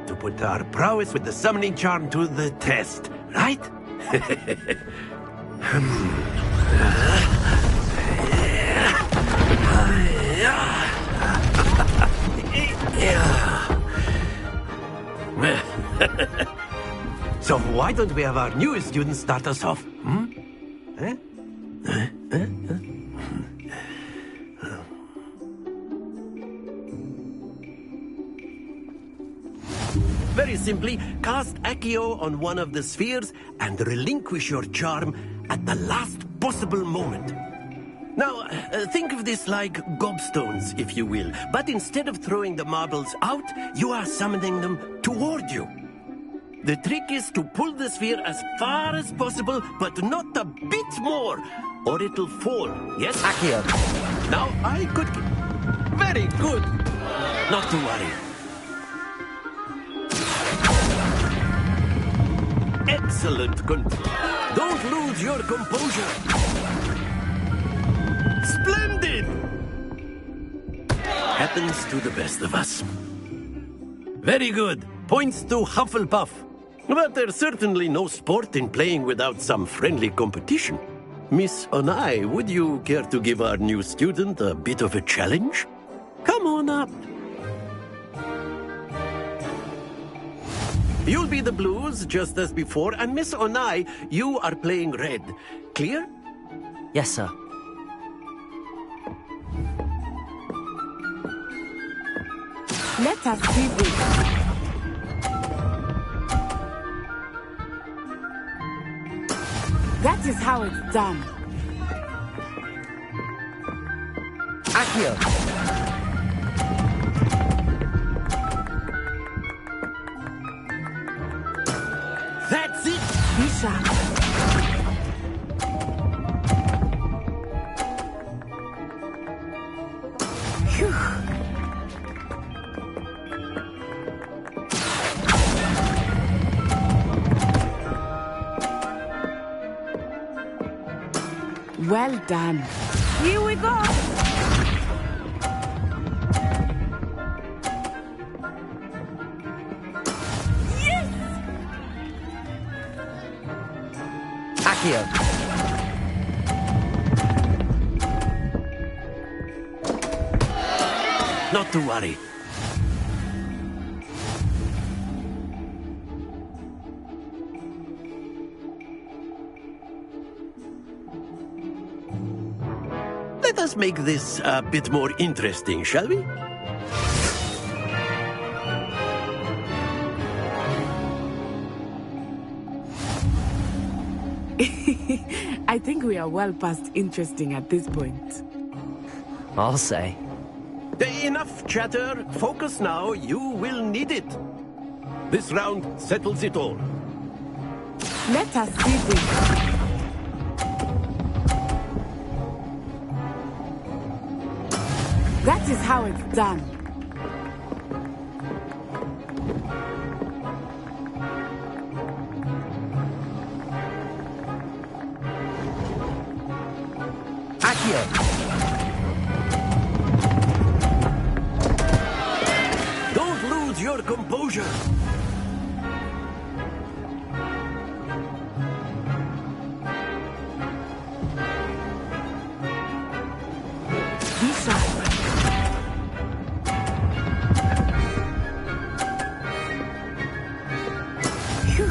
to put our prowess with the summoning charm to the test, right? So why don't we have our newest student start us off? Very simply, cast Accio on one of the spheres and relinquish your charm at the last possible moment. Now, think of this like gobstones, if you will. But instead of throwing the marbles out, you are summoning them toward you. The trick is to pull the sphere as far as possible, but not a bit more, or it'll fall. Yes? Accio. Now, I could... Very good. Not to worry. Excellent. Don't lose your composure. Splendid! Happens to the best of us. Very good. Points to Hufflepuff. But there's certainly no sport in playing without some friendly competition. Miss Onai, would you care to give our new student a bit of a challenge? Come on up. You'll be the blues, just as before, and Miss Onai, you are playing red. Clear? Yes, sir. Let us see this. That is how it's done. Accio! That's it! Be sharp. Phew. Well done. Here we go. Accio! Not to worry. Let us make this a bit more interesting, shall we? I think we are well past interesting at this point. I'll say. Enough chatter. Focus now. You will need it. This round settles it all. Let us see this. That is how it's done. Accio! Don't lose your composure. Be sharp. Phew.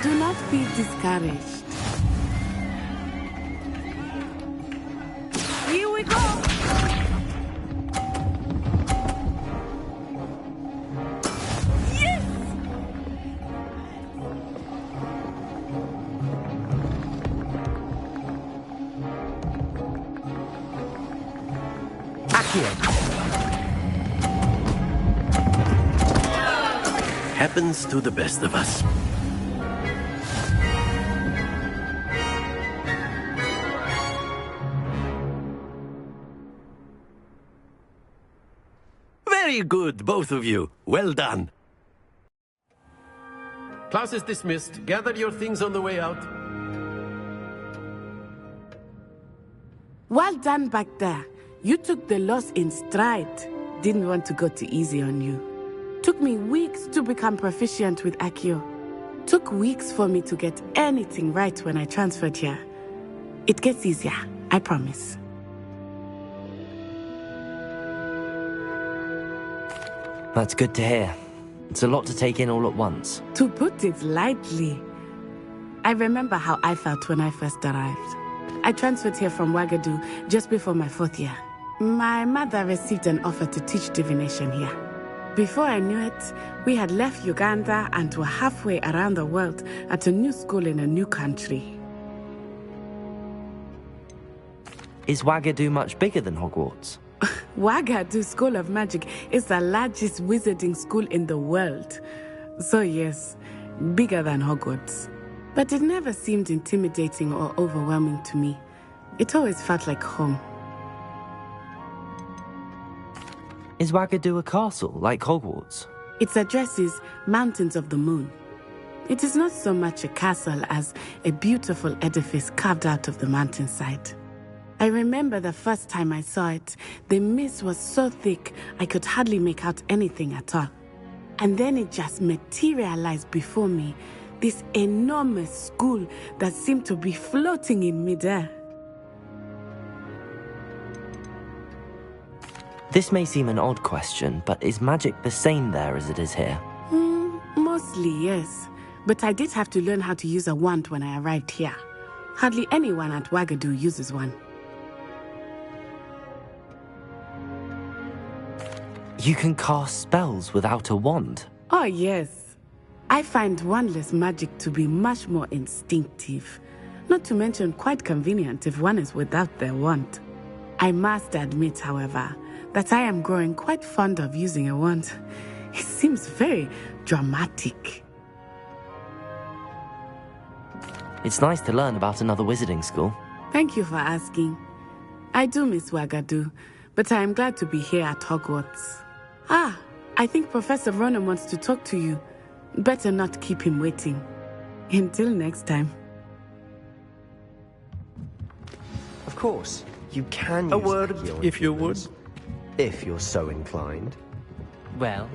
Do not be discouraged. Here we go. Yes! Accio! Happens to the best of us. Very good, both of you. Well done. Class is dismissed. Gather your things on the way out. Well done back there. You took the loss in stride. Didn't want to go too easy on you. Took me weeks to become proficient with Accio. Took weeks for me to get anything right when I transferred here. It gets easier, I promise. That's good to hear. It's a lot to take in all at once. To put it lightly, I remember how I felt when I first arrived. I transferred here from Wagadu just before my 4th year. My mother received an offer to teach divination here. Before I knew it, we had left Uganda and were halfway around the world at a new school in a new country. Is Wagadu much bigger than Hogwarts? Wagadu School of Magic is the largest wizarding school in the world. So yes, bigger than Hogwarts. But it never seemed intimidating or overwhelming to me. It always felt like home. Is Wagadu a castle, like Hogwarts? Its address is Mountains of the Moon. It is not so much a castle as a beautiful edifice carved out of the mountainside. I remember the first time I saw it, the mist was so thick I could hardly make out anything at all. And then it just materialized before me, this enormous school that seemed to be floating in midair. This may seem an odd question, but is magic the same there as it is here? Mostly, yes. But I did have to learn how to use a wand when I arrived here. Hardly anyone at Wagadu uses one. You can cast spells without a wand? Oh, yes. I find wandless magic to be much more instinctive. Not to mention quite convenient if one is without their wand. I must admit, however, that I am growing quite fond of using a wand. It seems very dramatic. It's nice to learn about another wizarding school. Thank you for asking. I do miss Wagadu, but I am glad to be here at Hogwarts. Ah, I think Professor Ronan wants to talk to you. Better not keep him waiting. Until next time. Of course, you can A use word, Accio if you would. influence, if you're so inclined. Well,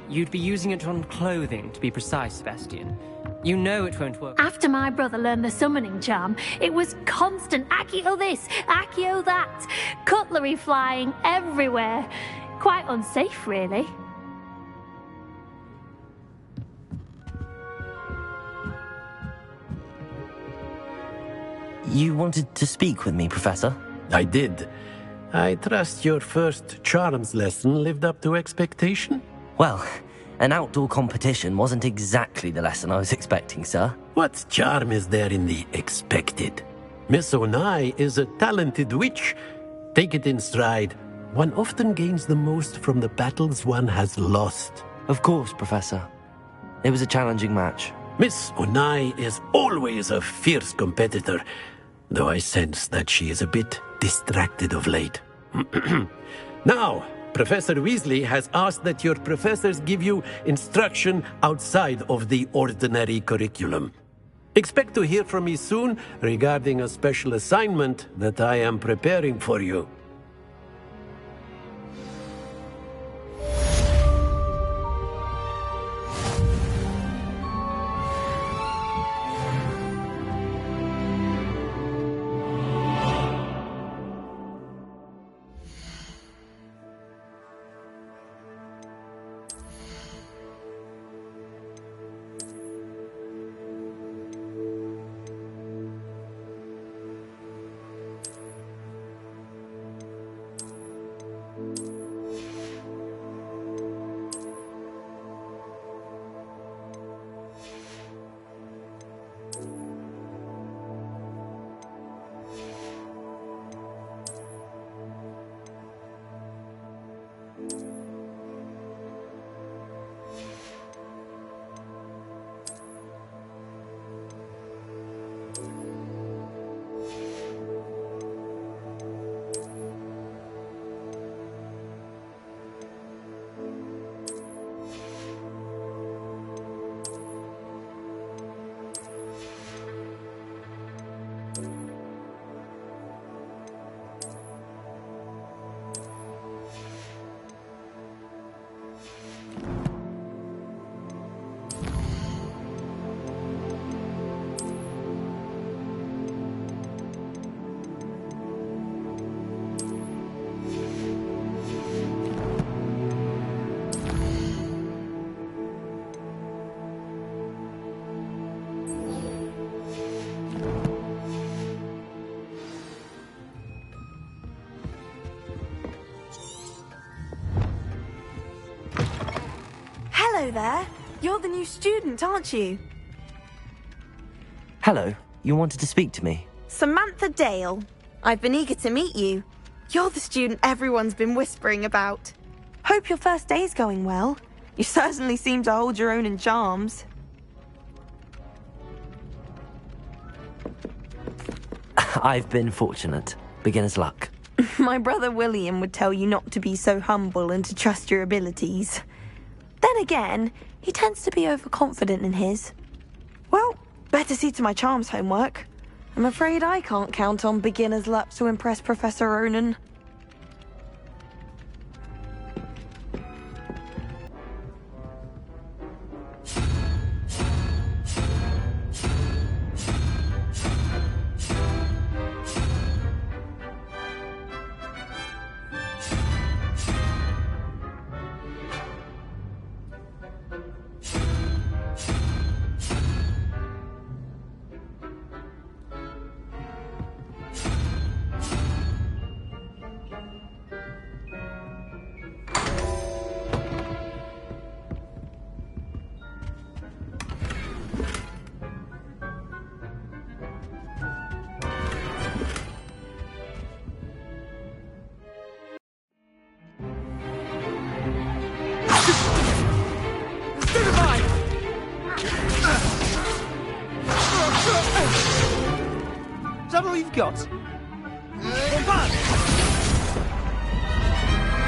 you'd be using it on clothing, to be precise, Sebastian. You know it won't work. After my brother learned the summoning charm, it was constant Accio this, Accio that, cutlery flying everywhere. Quite unsafe, really. You wanted to speak with me, Professor? I did. I trust your first charms lesson lived up to expectation? Well, an outdoor competition wasn't exactly the lesson I was expecting, sir. What charm is there in the expected? Miss Onai is a talented witch. Take it in stride. One often gains the most from the battles one has lost. Of course, Professor. It was a challenging match. Miss Onai is always a fierce competitor, though I sense that she is a bit distracted of late. Now, Professor Weasley has asked that your professors give you instruction outside of the ordinary curriculum. Expect to hear from me soon regarding a special assignment that I am preparing for you. Hello there. You're the new student, aren't you? Hello. You wanted to speak to me? Samantha Dale. I've been eager to meet you. You're the student everyone's been whispering about. Hope your first day's going well. You certainly seem to hold your own in charms. I've been fortunate. Beginner's luck. My brother William would tell you not to be so humble and to trust your abilities. Then again, he tends to be overconfident in his. Well, better see to my charms homework. I'm afraid I can't count on beginner's luck to impress Professor Ronan. we've got.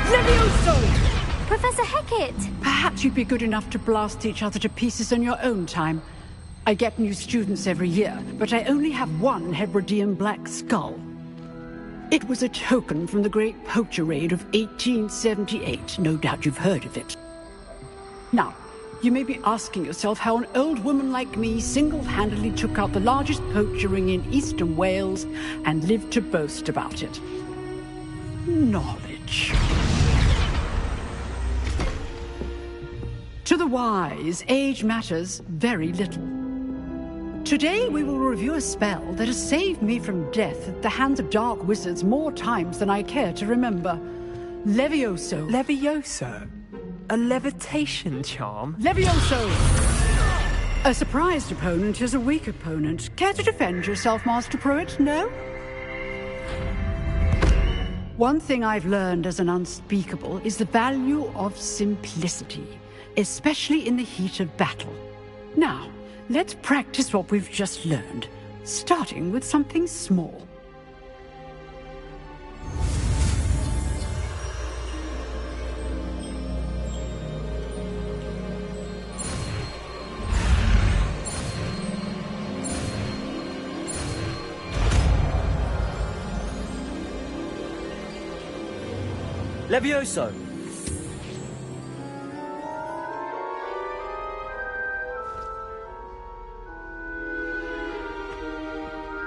Levioso! Professor Hecat! Perhaps you'd be good enough to blast each other to pieces on your own time. I get new students every year, but I only have one Hebridean black skull. It was a token from the Great Poacher Raid of 1878. No doubt you've heard of it. Now, you may be asking yourself how an old woman like me single-handedly took out the largest poacher ring in eastern Wales and lived to boast about it. Knowledge. To the wise, age matters very little. Today we will review a spell that has saved me from death at the hands of dark wizards more times than I care to remember. Levioso. Levioso? A levitation charm? Levioso! A surprised opponent is a weak opponent. Care to defend yourself, Master Pruitt? No? One thing I've learned as an unspeakable is the value of simplicity, especially in the heat of battle. Now, let's practice what we've just learned, starting with something small. Levioso!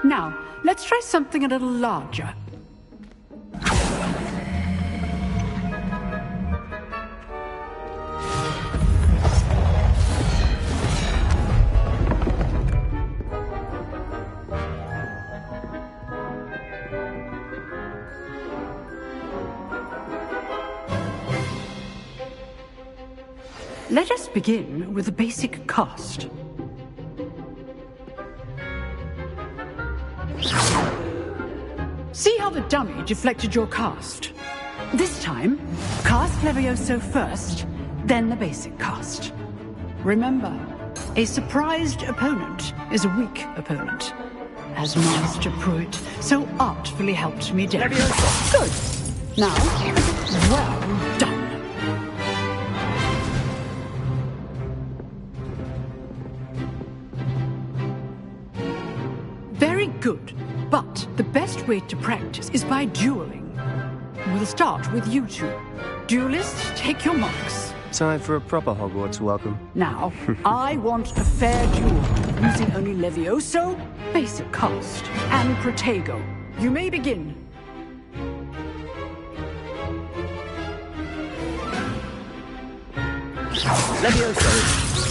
Now, let's try something a little larger. Let us begin with a basic cast. See how the dummy deflected your cast? This time, cast Levioso first, then the basic cast. Remember, a surprised opponent is a weak opponent, as Master Pruitt so artfully helped me demonstrate. Good. Now, well done. Very good. But the best way to practice is by dueling. We'll start with you two. Duelists, take your marks. Time for a proper Hogwarts welcome. Now, I want a fair duel, using only Levioso, basic cast, and Protego. You may begin. Levioso,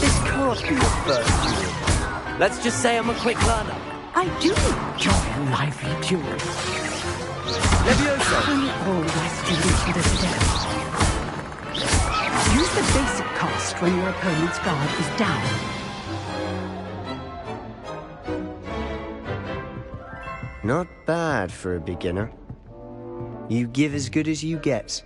this can't be your first duel. Let's just say I'm a quick learner. I do enjoy a lively duel. Levioso! I always students with a death. Use the basic cast when your opponent's guard is down. Not bad for a beginner. You give as good as you get.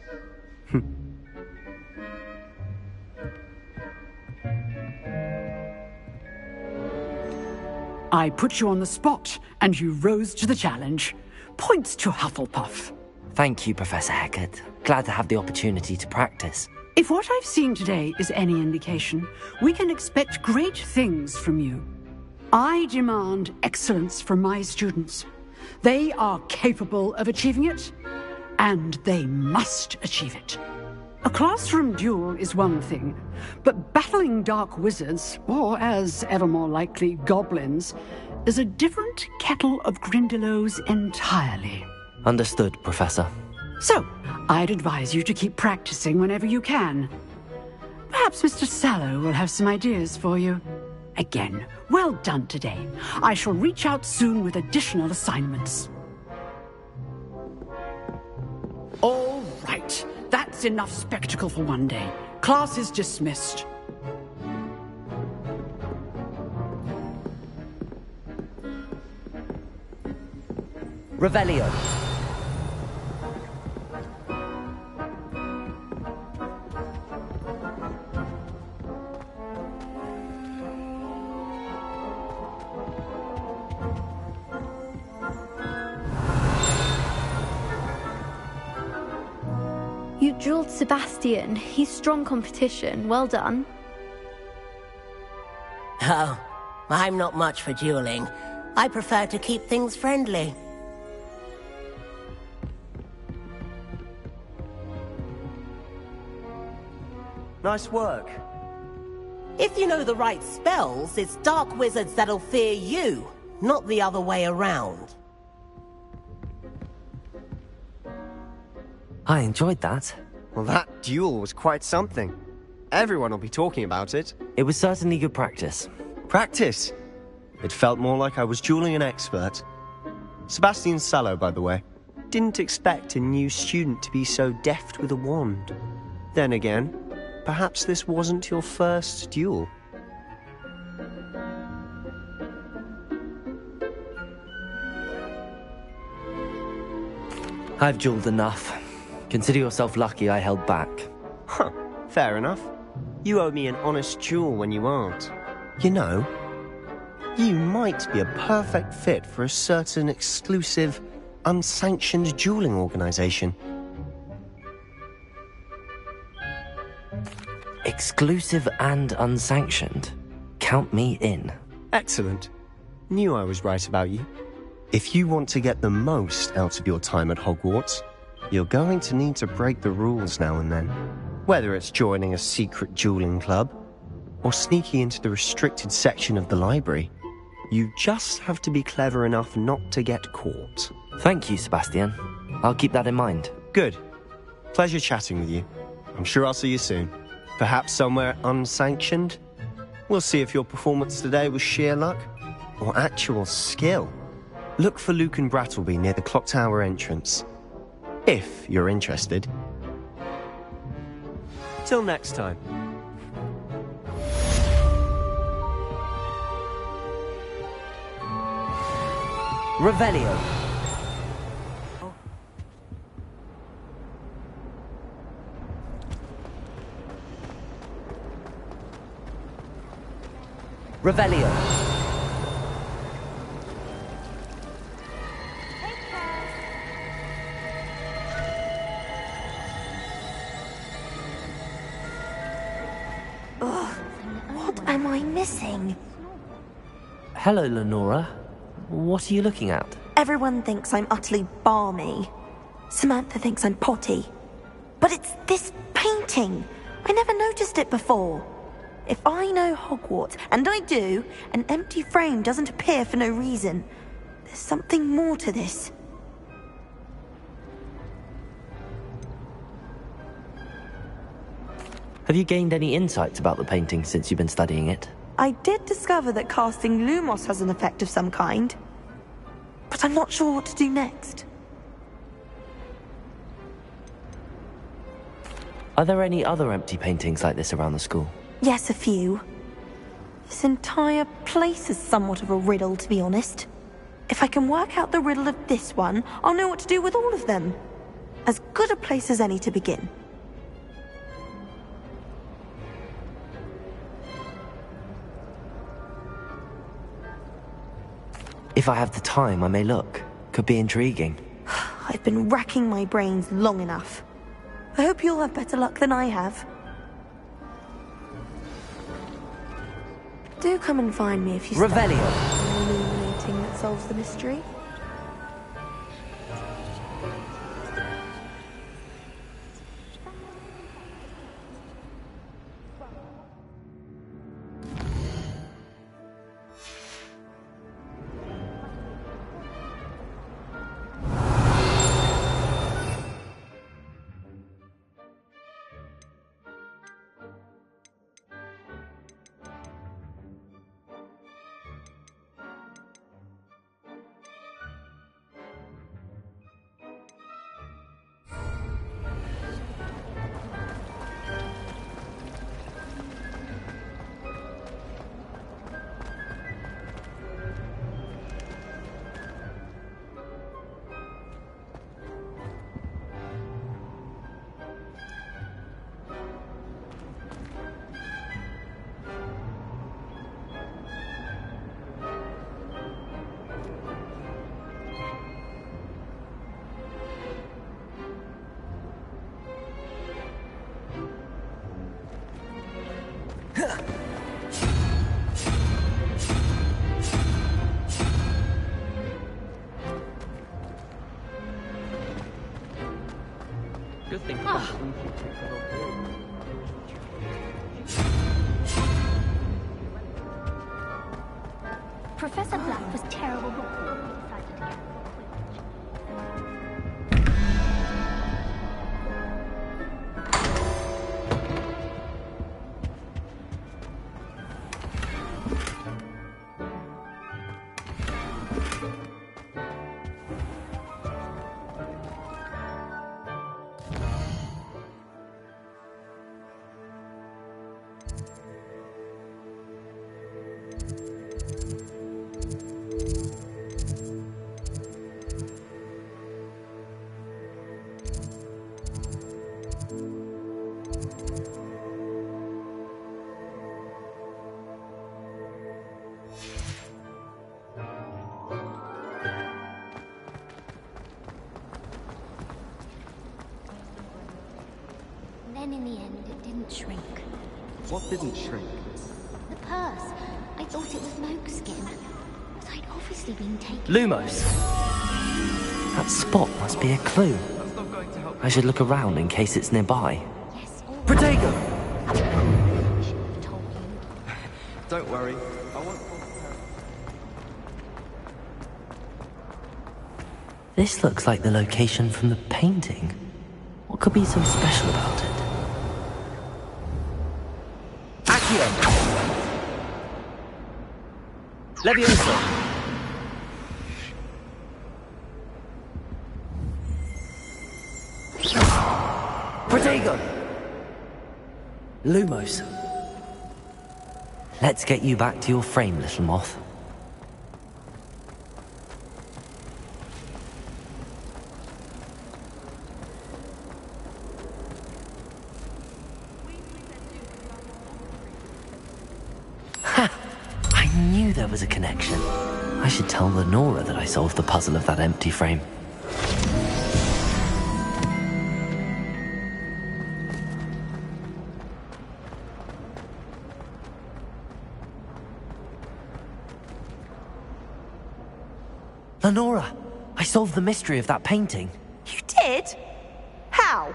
I put you on the spot, and you rose to the challenge. Points to Hufflepuff. Thank you, Professor Hecat. Glad to have the opportunity to practice. If what I've seen today is any indication, we can expect great things from you. I demand excellence from my students. They are capable of achieving it, and they must achieve it. A classroom duel is one thing, but battling dark wizards, or as ever more likely, goblins, is a different kettle of Grindylows entirely. Understood, Professor. So, I'd advise you to keep practicing whenever you can. Perhaps Mr. Sallow will have some ideas for you. Again, well done today. I shall reach out soon with additional assignments. All right. That's enough spectacle for one day. Class is dismissed. Revelio. You drilled Sebastian. He's strong competition. Well done. Oh, I'm not much for dueling. I prefer to keep things friendly. Nice work. If you know the right spells, it's dark wizards that'll fear you, not the other way around. I enjoyed that. Well, that duel was quite something. Everyone will be talking about it. It was certainly good practice. Practice? It felt more like I was dueling an expert. Sebastian Sallow, by the way. Didn't expect a new student to be so deft with a wand. Then again, perhaps this wasn't your first duel. I've dueled enough. Consider yourself lucky I held back. Huh, fair enough. You owe me an honest duel when you aren't. You know, you might be a perfect fit for a certain exclusive, unsanctioned dueling organization. Exclusive and unsanctioned? Count me in. Excellent. Knew I was right about you. If you want to get the most out of your time at Hogwarts, you're going to need to break the rules now and then. Whether it's joining a secret dueling club, or sneaking into the restricted section of the library, you just have to be clever enough not to get caught. Thank you, Sebastian. I'll keep that in mind. Good. Pleasure chatting with you. I'm sure I'll see you soon. Perhaps somewhere unsanctioned? We'll see if your performance today was sheer luck or actual skill. Look for Luke and Brattleby near the clock tower entrance. If you're interested. Till next time. Revelio. Revelio. What am I missing? Hello, Lenora. What are you looking at? Everyone thinks I'm utterly balmy. Samantha thinks I'm potty. But it's this painting. I never noticed it before. If I know Hogwarts, and I do, an empty frame doesn't appear for no reason. There's something more to this. Have you gained any insights about the painting since you've been studying it? I did discover that casting Lumos has an effect of some kind. But I'm not sure what to do next. Are there any other empty paintings like this around the school? Yes, a few. This entire place is somewhat of a riddle, to be honest. If I can work out the riddle of this one, I'll know what to do with all of them. As good a place as any to begin. If I have the time, I may look. Could be intriguing. I've been racking my brains long enough. I hope you'll have better luck than I have. Do come and find me if you Revelio. Illuminating that solves the mystery. Good thing. Professor Black was terrible. Then in the end, it didn't shrink. What didn't shrink? The purse. I thought it was Mogskin. But I'd obviously been taken. Lumos! That spot must be a clue. I should look around in case it's nearby. Protego! Don't worry. I won't. This looks like the location from the painting. What could be so special about it? Accio! Levioso! Protego! Lumos. Let's get you back to your frame, little moth. I knew there was a connection. I should tell Lenora that I solved the puzzle of that empty frame. Lenora, I solved the mystery of that painting. You did? How?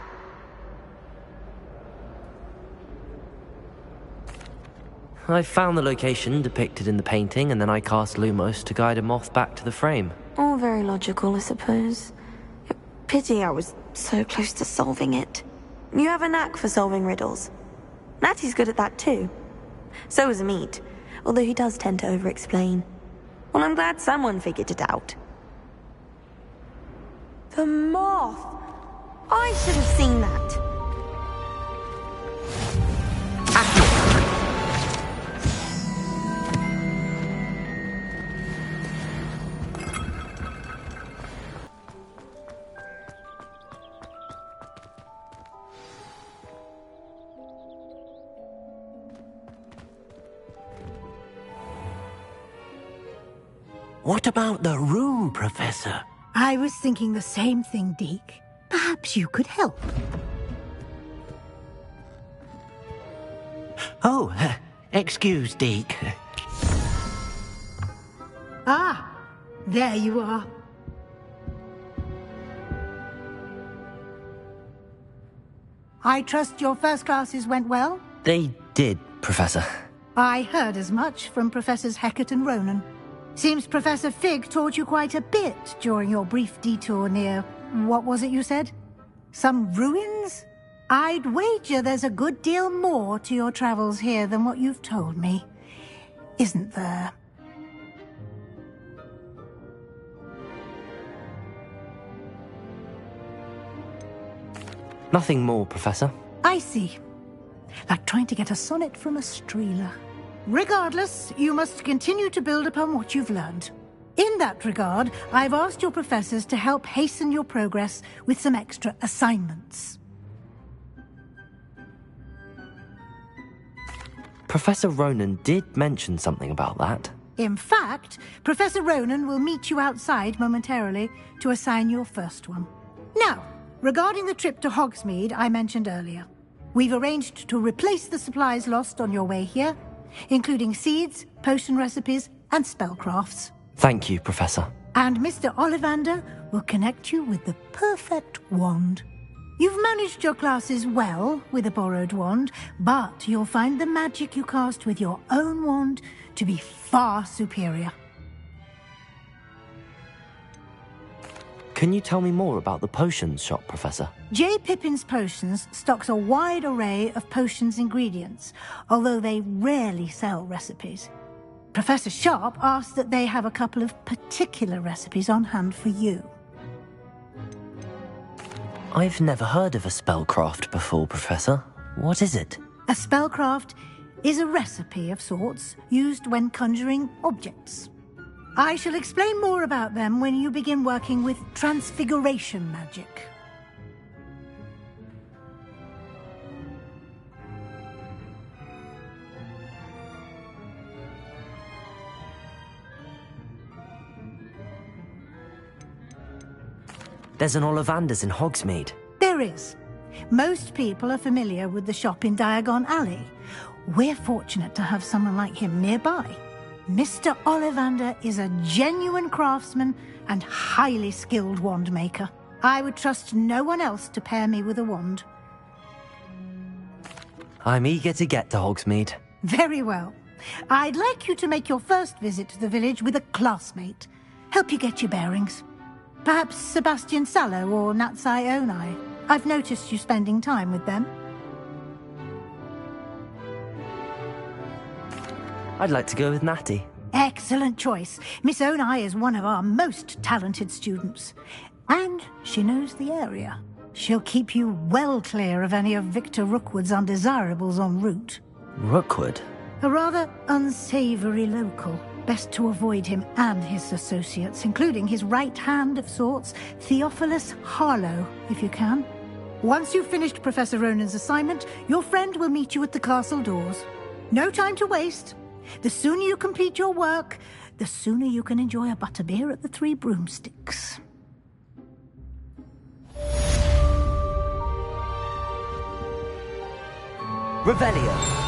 I found the location depicted in the painting, and then I cast Lumos to guide a moth back to the frame. All very logical, I suppose. Pity I was so close to solving it. You have a knack for solving riddles. Natty's good at that too. So is Meat, although he does tend to over-explain. Well, I'm glad someone figured it out. The moth! I should have seen that. What about the room, Professor? I was thinking the same thing, Deke. Perhaps you could help. Oh, excuse, Deke. Ah, there you are. I trust your first classes went well? They did, Professor. I heard as much from Professors Hecat and Ronan. Seems Professor Fig taught you quite a bit during your brief detour near... what was it you said? Some ruins? I'd wager there's a good deal more to your travels here than what you've told me. Isn't there? Nothing more, Professor. I see. Like trying to get a sonnet from a streeler. Regardless, you must continue to build upon what you've learned. In that regard, I've asked your professors to help hasten your progress with some extra assignments. Professor Ronan did mention something about that. In fact, Professor Ronan will meet you outside momentarily to assign your first one. Now, regarding the trip to Hogsmeade I mentioned earlier, we've arranged to replace the supplies lost on your way here, including seeds, potion recipes, and spellcrafts. Thank you, Professor. And Mr. Ollivander will connect you with the perfect wand. You've managed your classes well with a borrowed wand, but you'll find the magic you cast with your own wand to be far superior. Can you tell me more about the potions shop, Professor? J. Pippin's Potions stocks a wide array of potions ingredients, although they rarely sell recipes. Professor Sharp asked that they have a couple of particular recipes on hand for you. I've never heard of a spellcraft before, Professor. What is it? A spellcraft is a recipe of sorts used when conjuring objects. I shall explain more about them when you begin working with transfiguration magic. There's an Ollivander's in Hogsmeade. There is. Most people are familiar with the shop in Diagon Alley. We're fortunate to have someone like him nearby. Mr. Ollivander is a genuine craftsman and highly skilled wand maker. I would trust no one else to pair me with a wand. I'm eager to get to Hogsmeade. Very well. I'd like you to make your first visit to the village with a classmate. Help you get your bearings. Perhaps Sebastian Sallow or Natsai Onai. I've noticed you spending time with them. I'd like to go with Natty. Excellent choice. Miss Onai is one of our most talented students. And she knows the area. She'll keep you well clear of any of Victor Rookwood's undesirables en route. Rookwood? A rather unsavoury local. Best to avoid him and his associates, including his right hand of sorts, Theophilus Harlow, if you can. Once you've finished Professor Ronan's assignment, your friend will meet you at the castle doors. No time to waste. The sooner you complete your work, the sooner you can enjoy a butterbeer at the Three Broomsticks. Revelio.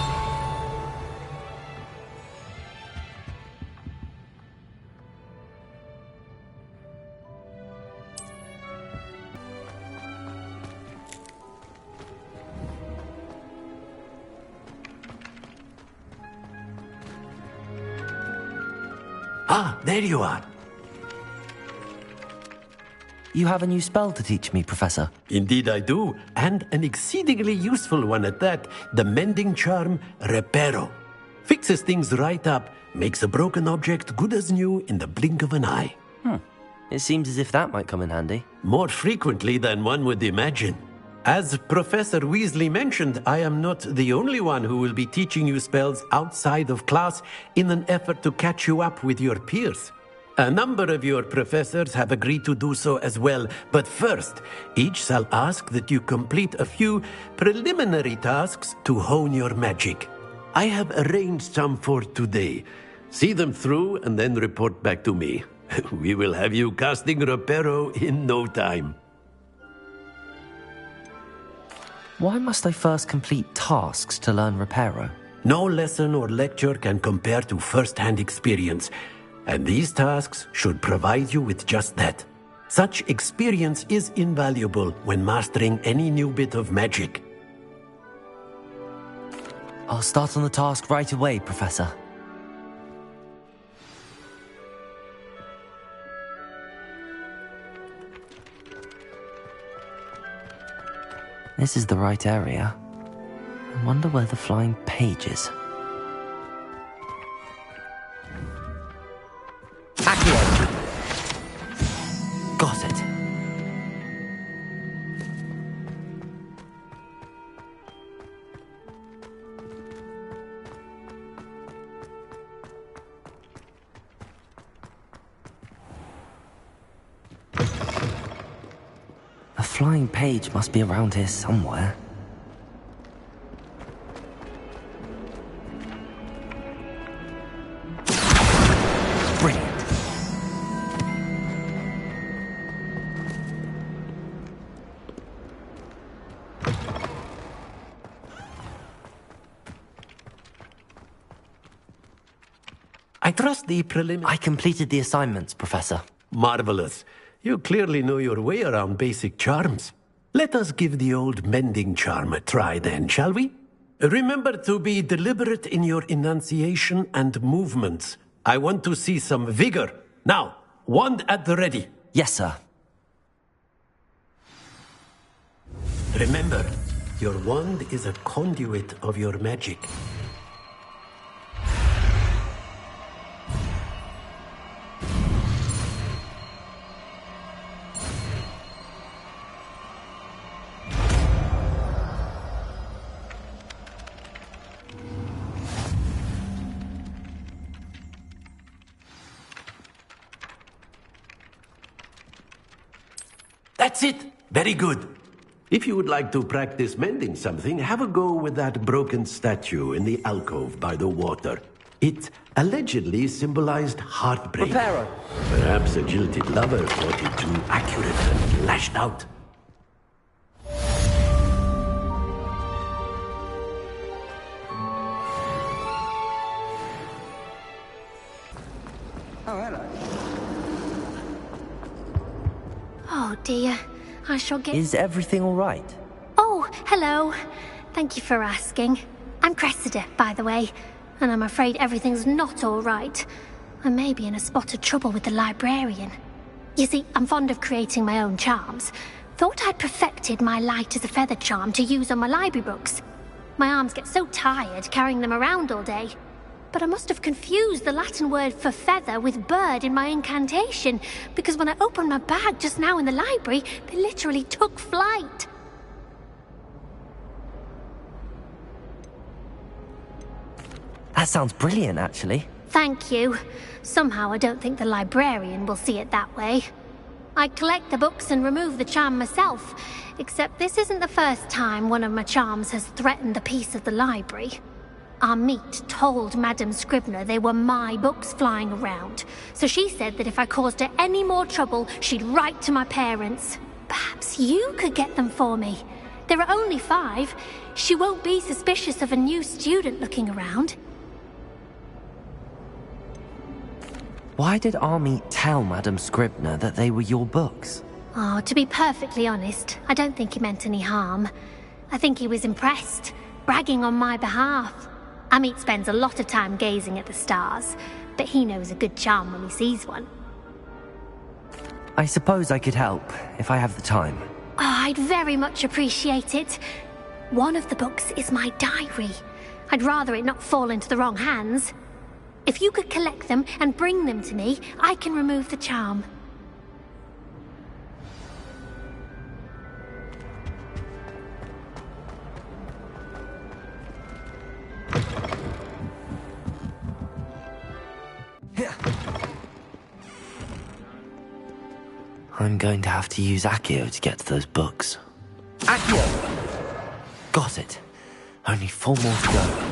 Ah, there you are. You have a new spell to teach me, Professor. Indeed I do, and an exceedingly useful one at that. The mending charm, Reparo. Fixes things right up, makes a broken object good as new in the blink of an eye. It seems as if that might come in handy. More frequently than one would imagine. As Professor Weasley mentioned, I am not the only one who will be teaching you spells outside of class in an effort to catch you up with your peers. A number of your professors have agreed to do so as well, but first, each shall ask that you complete a few preliminary tasks to hone your magic. I have arranged some for today. See them through and then report back to me. We will have you casting Reparo in no time. Why must I first complete tasks to learn Reparo? No lesson or lecture can compare to first-hand experience, and these tasks should provide you with just that. Such experience is invaluable when mastering any new bit of magic. I'll start on the task right away, Professor. This is the right area. I wonder where the flying page is. Accio! Got it. A flying page must be around here somewhere. Brilliant. I trust the I completed the assignments, Professor. Marvelous. You clearly know your way around basic charms. Let us give the old mending charm a try then, shall we? Remember to be deliberate in your enunciation and movements. I want to see some vigor. Now, wand at the ready. Yes, sir. Remember, your wand is a conduit of your magic. That's it! Very good. If you would like to practice mending something, have a go with that broken statue in the alcove by the water. It allegedly symbolized heartbreak. Reparo. Perhaps a jilted lover thought it too accurate and lashed out. Oh, hello. Oh dear, I shall get... Is everything all right? Oh, hello. Thank you for asking. I'm Cressida, by the way, and I'm afraid everything's not all right. I may be in a spot of trouble with the librarian. You see, I'm fond of creating my own charms. Thought I'd perfected my light as a feather charm to use on my library books. My arms get so tired carrying them around all day. But I must have confused the Latin word for feather with bird in my incantation, because when I opened my bag just now in the library, they literally took flight. That sounds brilliant, actually. Thank you. Somehow I don't think the librarian will see it that way. I collect the books and remove the charm myself, except this isn't the first time one of my charms has threatened the peace of the library. Our meet told Madame Scribner they were my books flying around, so she said that if I caused her any more trouble, she'd write to my parents. Perhaps you could get them for me. There are only 5. She won't be suspicious of a new student looking around. Why did Army tell Madame Scribner that they were your books? Oh, to be perfectly honest, I don't think he meant any harm. I think he was impressed, bragging on my behalf. Amit spends a lot of time gazing at the stars, but he knows a good charm when he sees one. I suppose I could help, if I have the time. Oh, I'd very much appreciate it. One of the books is my diary. I'd rather it not fall into the wrong hands. If you could collect them and bring them to me, I can remove the charm. I'm going to have to use Accio to get to those books. Accio! Got it. Only 4 more to go.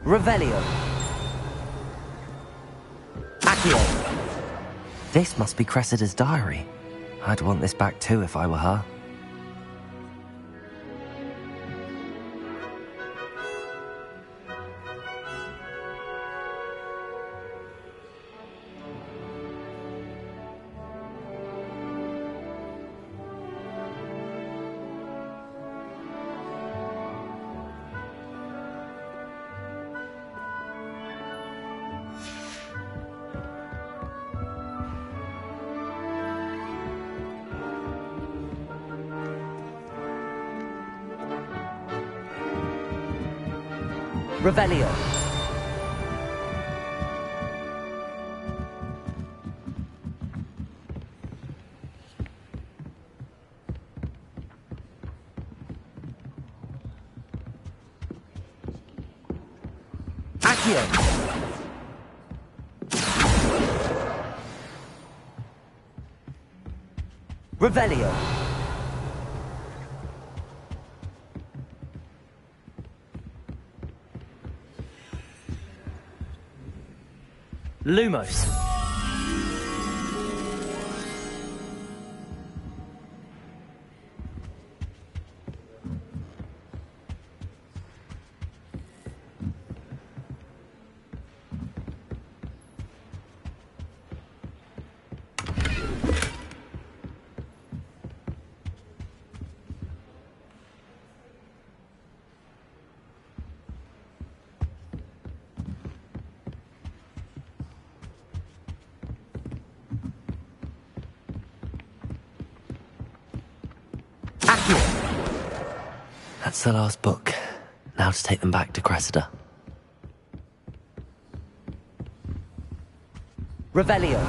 Revelio. Accio. This must be Cressida's diary. I'd want this back too if I were her. Revelio. Accio. Revelio. Lumos. That's the last book. Now to take them back to Cressida. Revelio.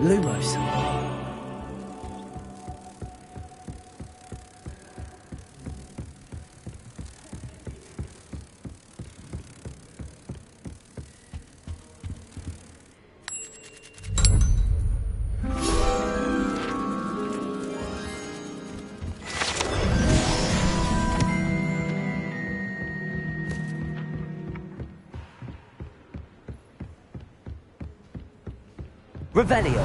Lumos. Revelio.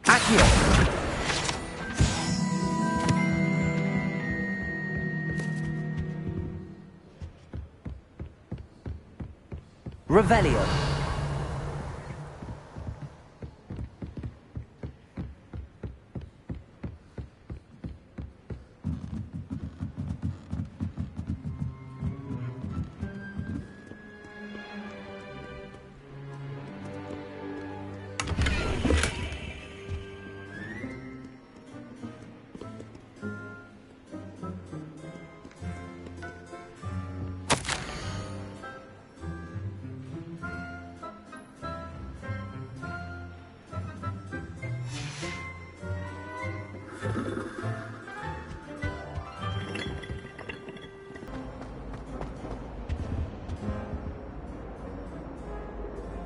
Accio. Revelio.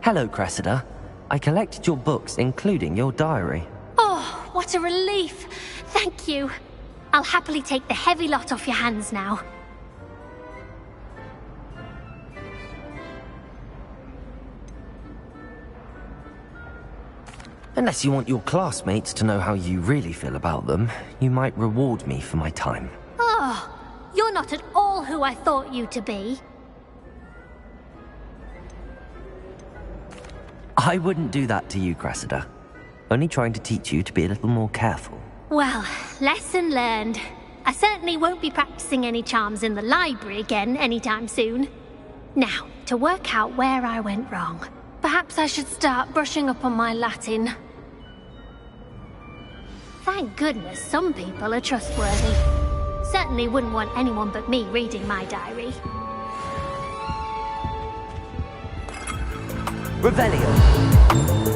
Hello, Cressida. I collected your books, including your diary. Oh, what a relief. Thank you. I'll happily take the heavy lot off your hands now. Unless you want your classmates to know how you really feel about them, you might reward me for my time. Oh, you're not at all who I thought you to be. I wouldn't do that to you, Cressida. Only trying to teach you to be a little more careful. Well, lesson learned. I certainly won't be practicing any charms in the library again anytime soon. Now, to work out where I went wrong. Perhaps I should start brushing up on my Latin. Thank goodness some people are trustworthy. Certainly wouldn't want anyone but me reading my diary. Revelio.